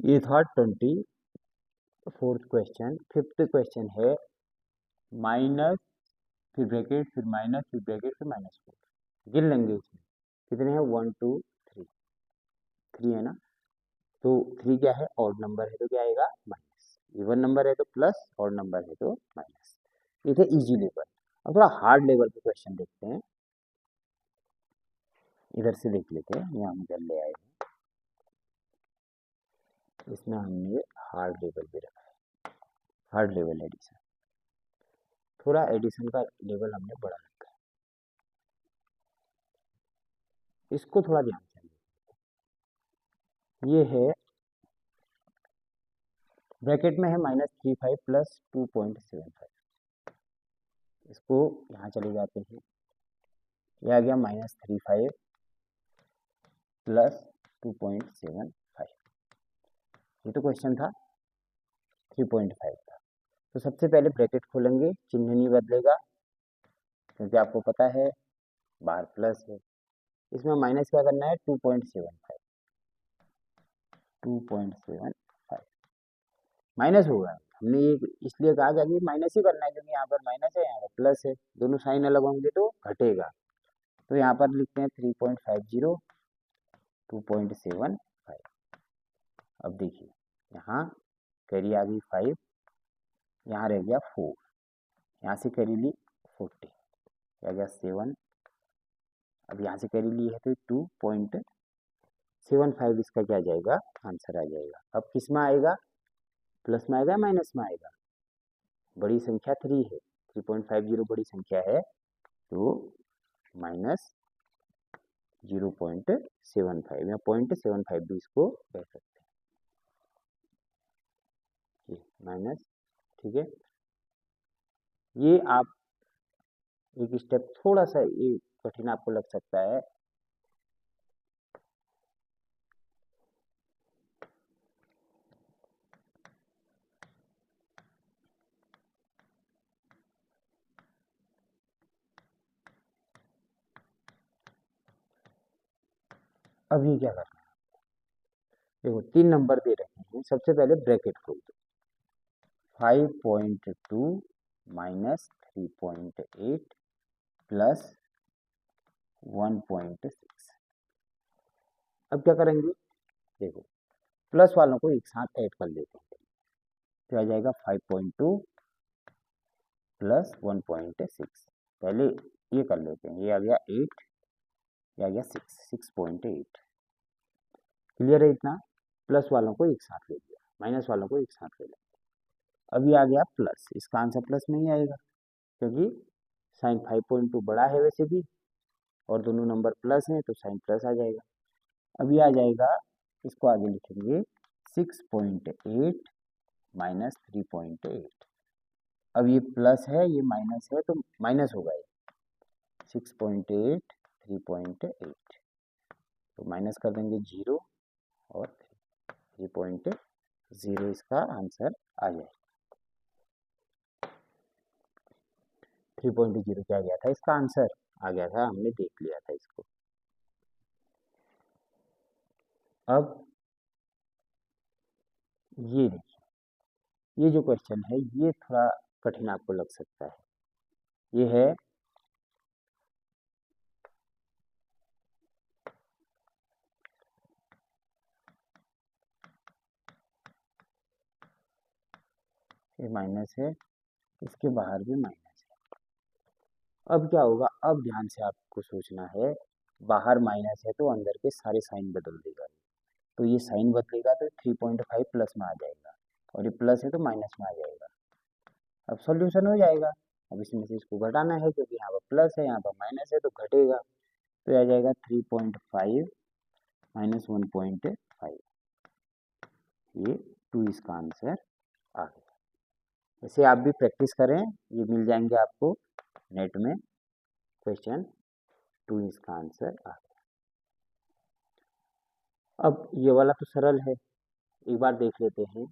ये था 24th क्वेश्चन। 5th क्वेश्चन है माइनस, फिर ब्रैकेट, फिर माइनस, फिर ब्रैकेट, फिर -4। गिन लेंगे इसमें कितने हैं, 1, 2, 3, 3 है ना। तो 3 क्या है? ऑड नंबर है तो क्या आएगा? माइनस। इवन नंबर है तो प्लस, ऑड नंबर है तो माइनस। ये थे इजी लेवल। अब थोड़ा हार्ड लेवल पे क्वेश्चन देखते हैं, इधर से देख लेते हैं, यहाँ हम इधर ले आए हैं, इसमें हमने हार्ड लेवल पे रखा है, हार्ड लेवल एडिशन। थोड़ा एडिशन का लेवल हमने बढ़ा रखा है, इसको थोड़ा ध्यान से। ये है ब्रैकेट में है -35 + 2.75। इसको यहाँ चले जाते हैं, ये आ गया -35 प्लस 2.75। ये तो क्वेश्चन था 3.5 का। तो सबसे पहले ब्रैकेट खोलेंगे, चिन्ह नहीं बदलेगा क्योंकि आपको पता है बाहर प्लस है। इसमें माइनस क्या करना है, 2.75 माइनस होगा। हमने ये इसलिए कहा कि माइनस ही करना है क्योंकि यहाँ पर माइनस है, यहाँ पर प्लस है, दोनों साइन अलग होंगे तो घटेगा। तो यहाँ पर लिखते हैं 3.50 2.75। अब देखिए यहाँ कैरी आ गई 5, यहाँ रह गया 4, यहाँ से कैरी ली 40, आ गया 7। अब यहाँ से कैरी ली है तो 2.75 इसका क्या जाएगा, आंसर आ जाएगा। अब किस में आएगा, प्लस में आएगा माइनस में आएगा, बड़ी संख्या 3 है, 3.50 बड़ी संख्या है तो माइनस 0.75 या 0.75 भी इसको कह सकते हैं, माइनस। ठीक है, ये आप एक स्टेप थोड़ा सा ये कठिन आपको लग सकता है। अब ये क्या करना है, देखो 3 नंबर दे रखे हैं, सबसे पहले ब्रैकेट खोल दो, 5.2 माइनस 3.8 प्लस 1.6। अब क्या करेंगे, देखो प्लस वालों को एक साथ ऐड कर लेते हैं, तो आ जाएगा 5.2 प्लस 1.6। पहले ये कर लेते हैं, ये आ गया 8, ये आ गया 6.8। क्लियर है इतना, प्लस वालों को एक साथ ले लिया, माइनस वालों को एक साथ ले लिया। अब ये आ गया प्लस, इसका आंसर प्लस में ही आएगा क्योंकि साइन 5.2 बड़ा है वैसे भी और दोनों नंबर प्लस हैं तो साइन प्लस आ जाएगा। अब ये आ जाएगा, इसको आगे लिखेंगे 6.8 माइनस 3.8। अब ये प्लस है ये माइनस है तो माइनस होगा, ये 6.8 3.8 तो माइनस कर देंगे 0 और 3.0 इसका आंसर आ जाएगा। 3.0 क्या गया था, इसका आंसर आ गया था, हमने देख लिया था इसको। अब ये देखिए, ये जो क्वेश्चन है ये थोड़ा कठिन आपको लग सकता है। ये है ये माइनस है, इसके बाहर भी माइनस है। अब क्या होगा, अब ध्यान से आपको सोचना है, बाहर माइनस है तो अंदर के सारे साइन बदल देगा, तो ये साइन बदलेगा तो 3.5 प्लस में आ जाएगा और ये प्लस है तो माइनस में आ जाएगा। अब सॉल्यूशन हो जाएगा। अब इसमें से इसको घटाना है क्योंकि यहाँ पर प्लस है यहाँ पर माइनस है तो घटेगा, तो ये आ जाएगा 3.5 माइनस 1.5, ये 2 इसका आंसर आ गया। ऐसे आप भी प्रैक्टिस करें, ये मिल जाएंगे आपको नेट में क्वेश्चन, 2 इसका आंसर आ गया। अब ये वाला तो सरल है, एक बार देख लेते हैं।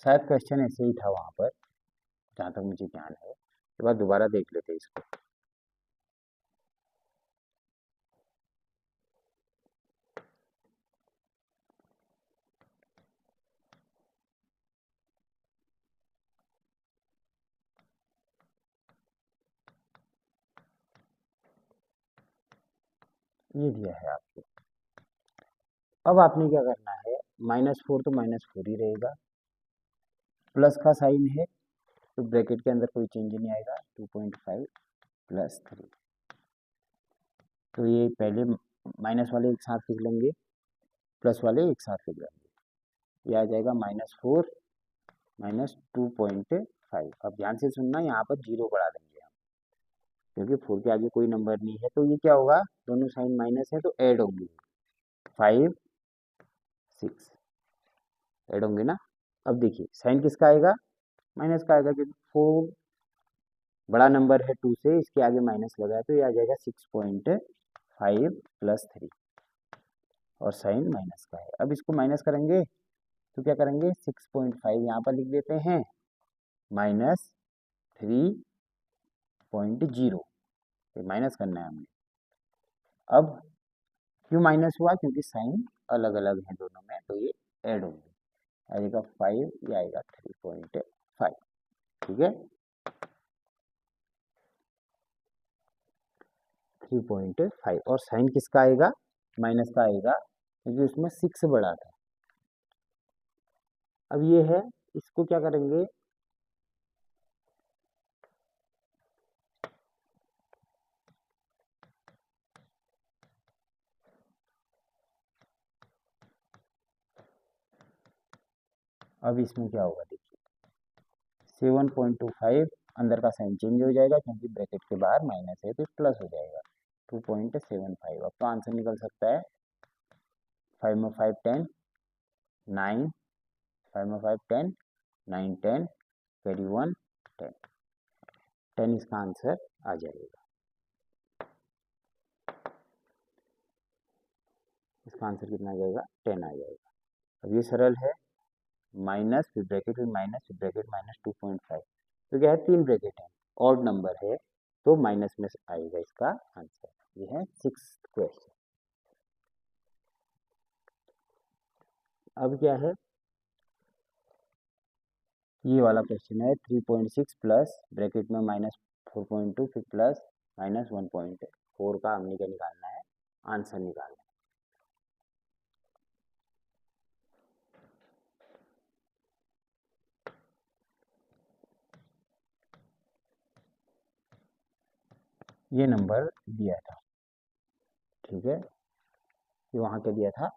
शायद क्वेश्चन ऐसे ही था वहाँ पर, जहाँ तक मुझे ध्यान है, एक बार दोबारा देख लेते हैं इसको। ये दिया है आपको। अब आपने क्या करना है, -4 तो -4 ही रहेगा, प्लस का साइन है तो ब्रैकेट के अंदर कोई चेंज नहीं आएगा, 2.5 प्लस 3। तो ये पहले माइनस वाले एक साथ लिख लेंगे, प्लस वाले एक साथ लिख लेंगे, ये आ जाएगा -4 माइनस 2.5 5। अब ध्यान से सुनना, यहाँ पर 0 बढ़ा देंगे हम, क्योंकि 4 के आगे कोई नंबर नहीं है, तो ये क्या होगा, दोनों साइन माइनस है तो ऐड होंगे, 5 6 ऐड होंगे ना। अब देखिए साइन किसका आएगा, माइनस का आएगा, क्योंकि 4 बड़ा नंबर है 2 से, इसके आगे माइनस लगा है, तो ये आ जाएगा 6.5 प्लस 3, और साइन माइनस का है। अब इसको माइनस करेंगे तो क्या करेंगे, 6.5 यहाँ पर लिख देते हैं, माइनस 3.0, माइनस करना है हमें। अब क्यों माइनस हुआ, क्योंकि साइन अलग अलग है दोनों में, तो ये ऐड होंगे, आएगा 5, ये आएगा 3.5, ठीक है, 3.5। और साइन किसका आएगा, माइनस का आएगा, क्योंकि उसमें 6 बड़ा था। अब ये है, इसको क्या करेंगे, अब इसमें क्या होगा देखिए, 7.25, अंदर का साइन चेंज हो जाएगा, क्योंकि ब्रैकेट के बाहर माइनस है तो प्लस हो जाएगा, 2.75। अब तो आंसर निकल सकता है, 5 में 5 10, 9, 5 में 5 10, 9 10, कैरी 1 10, 10 इसका आंसर आ जाएगा। इसका आंसर कितना आ जाएगा, 10 आ जाएगा। अब ये सरल है, माइनस फिर ब्रैकेट में माइनस फिर ब्रैकेट माइनस 2.5, तो क्या है, 3 ब्रैकेट है, ऑड नंबर है, तो माइनस में आएगा इसका आंसर। ये है 6th क्वेश्चन। अब क्या है, ये वाला क्वेश्चन है, 3.6 प्लस ब्रैकेट में माइनस 4.2 फिर प्लस माइनस 1.4 का हमने क्या निकालना है, आंसर निकालना है। ये नंबर दिया था, ठीक है, ये वहाँ क्या दिया था,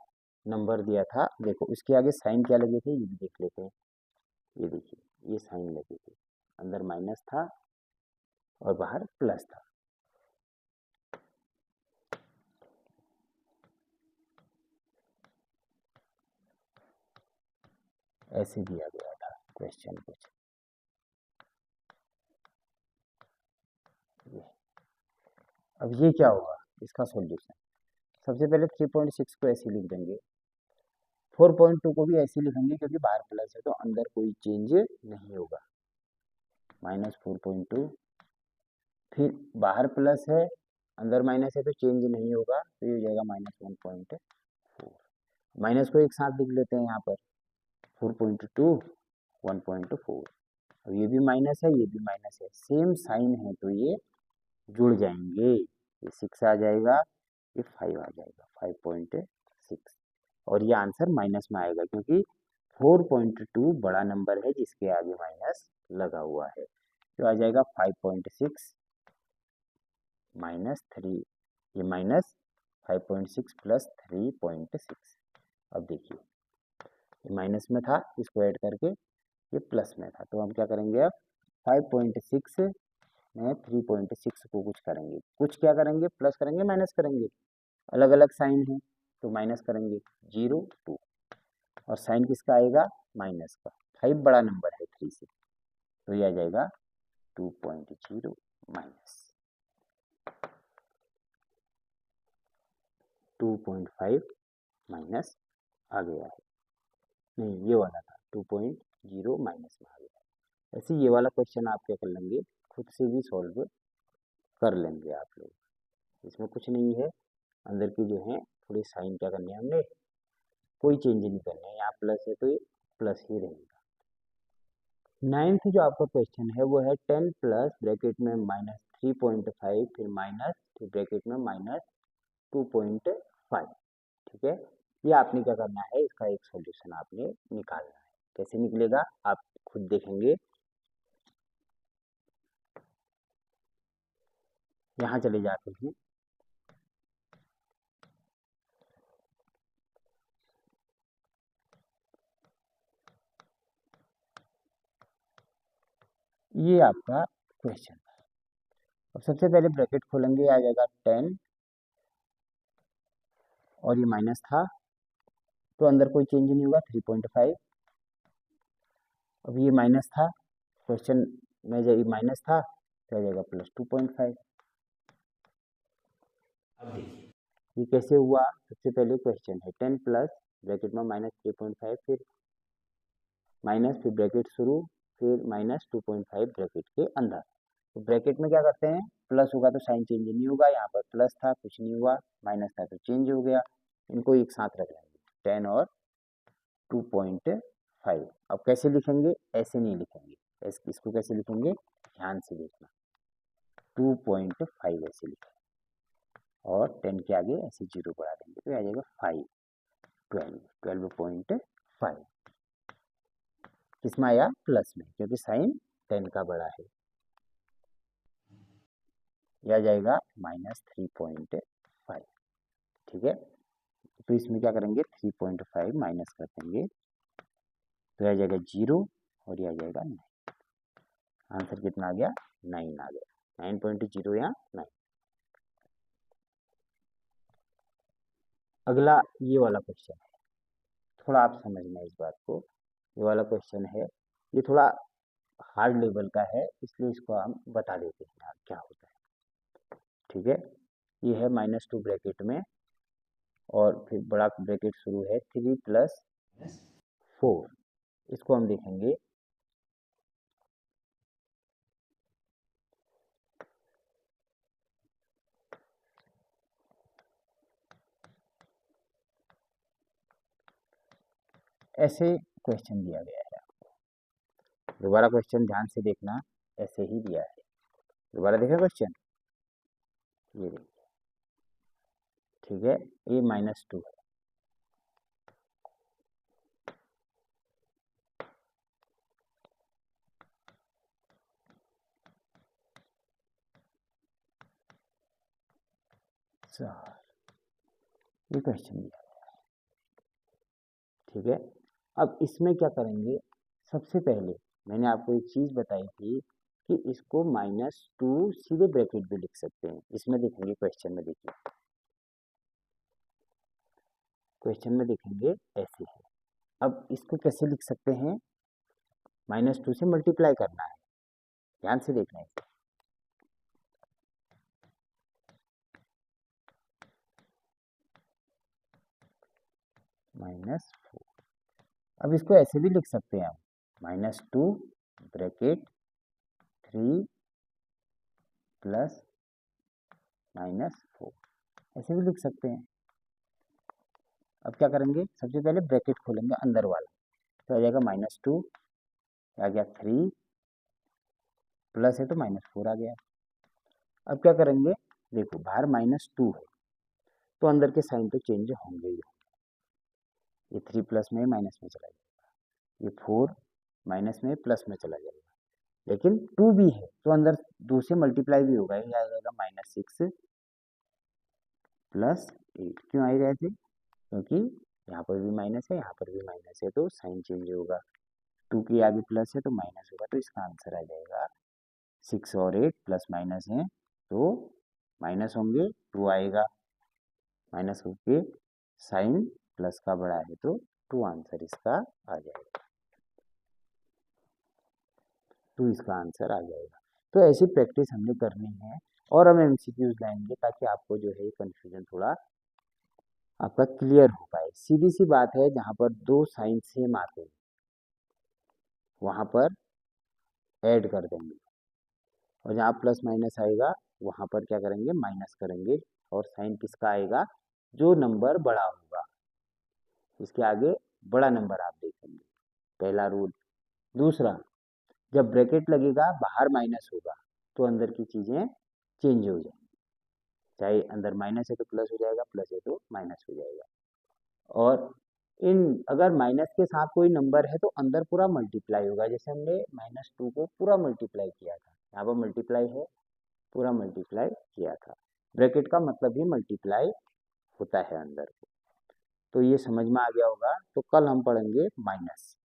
नंबर दिया था। देखो इसके आगे साइन क्या लगे थे, ये भी देख लेते हैं। ये देखिए, ये साइन लगे थे, अंदर माइनस था और बाहर प्लस था। ऐसे दिया गया था क्वेश्चन कुछ। अब ये क्या होगा, इसका सॉल्यूशन, सबसे पहले 3.6 को ऐसे लिख देंगे, 4.2 को भी ऐसे लिखेंगे, क्योंकि बाहर प्लस है तो अंदर कोई चेंज नहीं होगा, -4.2, फिर बाहर प्लस है अंदर माइनस है तो चेंज नहीं होगा, तो ये हो जाएगा -1.4। माइनस को एक साथ लिख लेते हैं यहाँ पर, 4.2 1.4। अब ये भी माइनस है, ये भी माइनस है, सेम साइन है तो ये जुड़ जाएंगे, ये 6 आ जाएगा, ये 5 आ जाएगा, 5.6, और ये आंसर माइनस में आएगा, क्योंकि 4.2 बड़ा नंबर है जिसके आगे माइनस लगा हुआ है, तो आ जाएगा 5.6 माइनस 3, ये माइनस 5.6 प्लस 3.6। अब देखिए, ये माइनस में था, इसको ऐड करके ये प्लस में था, तो हम क्या करेंगे, अब 5.6 में 3.6 को कुछ करेंगे, कुछ क्या करेंगे, प्लस करेंगे माइनस करेंगे, अलग अलग साइन है तो माइनस करेंगे, 0 2, और साइन किसका आएगा, माइनस का, 5 बड़ा नंबर है 3 से, तो ये आ जाएगा 2.0 माइनस 2.5 माइनस आ गया है, नहीं ये वाला था 2.0 माइनस में आ गया। ऐसे ये वाला क्वेश्चन आप क्या कर लेंगे, खुद से भी सॉल्व कर लेंगे आप लोग, इसमें कुछ नहीं है, अंदर की जो है थोड़ी साइन क्या करनी है हमने, कोई चेंज नहीं करना है, यहाँ प्लस है तो ये प्लस ही रहेगा। 9th जो आपका क्वेश्चन है वो है 10 प्लस ब्रैकेट में -3.5 फिर माइनस फिर ब्रैकेट में -2.5, ठीक है, ये आपने क्या करना है, इसका एक सॉल्यूशन आपने निकालना है, कैसे निकलेगा आप खुद देखेंगे। यहाँ चले जाते हैं, ये आपका क्वेश्चन था। अब सबसे पहले ब्रैकेट खोलेंगे, आ जाएगा 10 और ये माइनस था तो अंदर कोई चेंज नहीं होगा 3.5। अब ये माइनस था, क्वेश्चन में जब माइनस था तो आ जाएगा प्लस 2.5। अब देखिए ये कैसे हुआ। सबसे पहले क्वेश्चन है 10 प्लस ब्रैकेट में माइनस 3.5, फिर माइनस, फिर ब्रैकेट शुरू, फिर माइनस 2.5 ब्रैकेट के अंदर। तो ब्रैकेट में क्या करते हैं, प्लस होगा तो साइन चेंज नहीं होगा, यहाँ पर प्लस था कुछ नहीं हुआ, माइनस था तो चेंज हो गया, इनको एक साथ रख लेंगे 10 और 2.5। अब कैसे लिखेंगे, ऐसे नहीं लिखेंगे, इसको कैसे लिखेंगे ध्यान से देखना, 2.5 ऐसे लिखेंगे और 10 के आगे ऐसे 0 बढ़ा देंगे तो आ जाएगा 5, 12.5। किसमें आया, प्लस में, क्योंकि साइन 10 का बड़ा है। यह आ जाएगा माइनस 3.5। ठीक है, तो इसमें क्या करेंगे 3.5 माइनस कर देंगे तो आ जाएगा 0 और ये आ जाएगा 9। आंसर कितना आ गया, 9 आ गया, 9.0 या 9। अगला ये वाला क्वेश्चन है, थोड़ा आप समझना इस बात को। ये वाला क्वेश्चन है, ये थोड़ा हार्ड लेवल का है, इसलिए इसको हम बता देते हैं यार क्या होता है। ठीक है, ये है -2 ब्रैकेट में और फिर बड़ा ब्रैकेट शुरू है 3 प्लस 4। इसको हम देखेंगे ऐसे क्वेश्चन दिया गया है आपको। दोबारा क्वेश्चन ध्यान से देखना, ऐसे ही दिया है। दोबारा देखें क्वेश्चन, ये देखिए। ठीक है, ये -2 है, ये क्वेश्चन दिया है। ठीक है, अब इसमें क्या करेंगे, सबसे पहले मैंने आपको एक चीज बताई थी कि इसको -2 सीधे ब्रैकेट भी लिख सकते हैं। इसमें देखेंगे क्वेश्चन में, देखिए क्वेश्चन में देखेंगे ऐसे है। अब इसको कैसे लिख सकते हैं, -2 से मल्टीप्लाई करना है, ध्यान से देखना है। -4। अब इसको ऐसे भी लिख सकते हैं हम, -2 ब्रैकेट 3 प्लस -4, ऐसे भी लिख सकते हैं। अब क्या करेंगे, सबसे पहले ब्रैकेट खोलेंगे अंदर वाला, तो आ जाएगा -2, आ गया 3 प्लस है तो -4 आ गया। अब क्या करेंगे, देखो बाहर -2 है तो अंदर के साइन तो चेंज होंगे ही। ये 3 प्लस में माइनस में चला जाएगा, ये 4 माइनस में प्लस में चला जाएगा, लेकिन 2 भी है तो अंदर 2 से मल्टीप्लाई भी होगा, ये आ जाएगा -6 प्लस 8। क्यों आ गए थे, क्योंकि यहाँ पर भी माइनस है, यहाँ पर भी माइनस है, तो साइन चेंज होगा। 2 के आगे प्लस है तो माइनस होगा, तो इसका आंसर आ जाएगा 6 और 8 प्लस माइनस है तो माइनस होंगे, 2 आएगा, माइनस होके साइन प्लस का बड़ा है तो 2 आंसर इसका आ जाएगा, 2 इसका आंसर आ जाएगा। तो ऐसी प्रैक्टिस हमने करनी है और हम एमसीक्यूज लाएंगे ताकि आपको जो है कंफ्यूजन थोड़ा आपका क्लियर हो पाए। सीधी सी बात है, जहाँ पर 2 साइन सेम आते हैं वहाँ पर ऐड कर देंगे और जहाँ प्लस माइनस आएगा वहाँ पर क्या करेंगे, माइनस करेंगे, और साइन किसका आएगा, जो नंबर बड़ा होगा इसके आगे बड़ा नंबर आप देखेंगे, पहला रूल। दूसरा, जब ब्रैकेट लगेगा बाहर माइनस होगा तो अंदर की चीजें चेंज हो जाएंगी, चाहे अंदर माइनस है तो प्लस हो जाएगा, प्लस है तो माइनस हो जाएगा। और इन अगर माइनस के साथ कोई नंबर है तो अंदर पूरा मल्टीप्लाई होगा, जैसे हमने -2 को पूरा मल्टीप्लाई किया था, यहाँ पर मल्टीप्लाई है, पूरा मल्टीप्लाई किया था। ब्रैकेट का मतलब ही मल्टीप्लाई होता है अंदर को। तो ये समझ में आ गया होगा। तो कल हम पढ़ेंगे माइनस।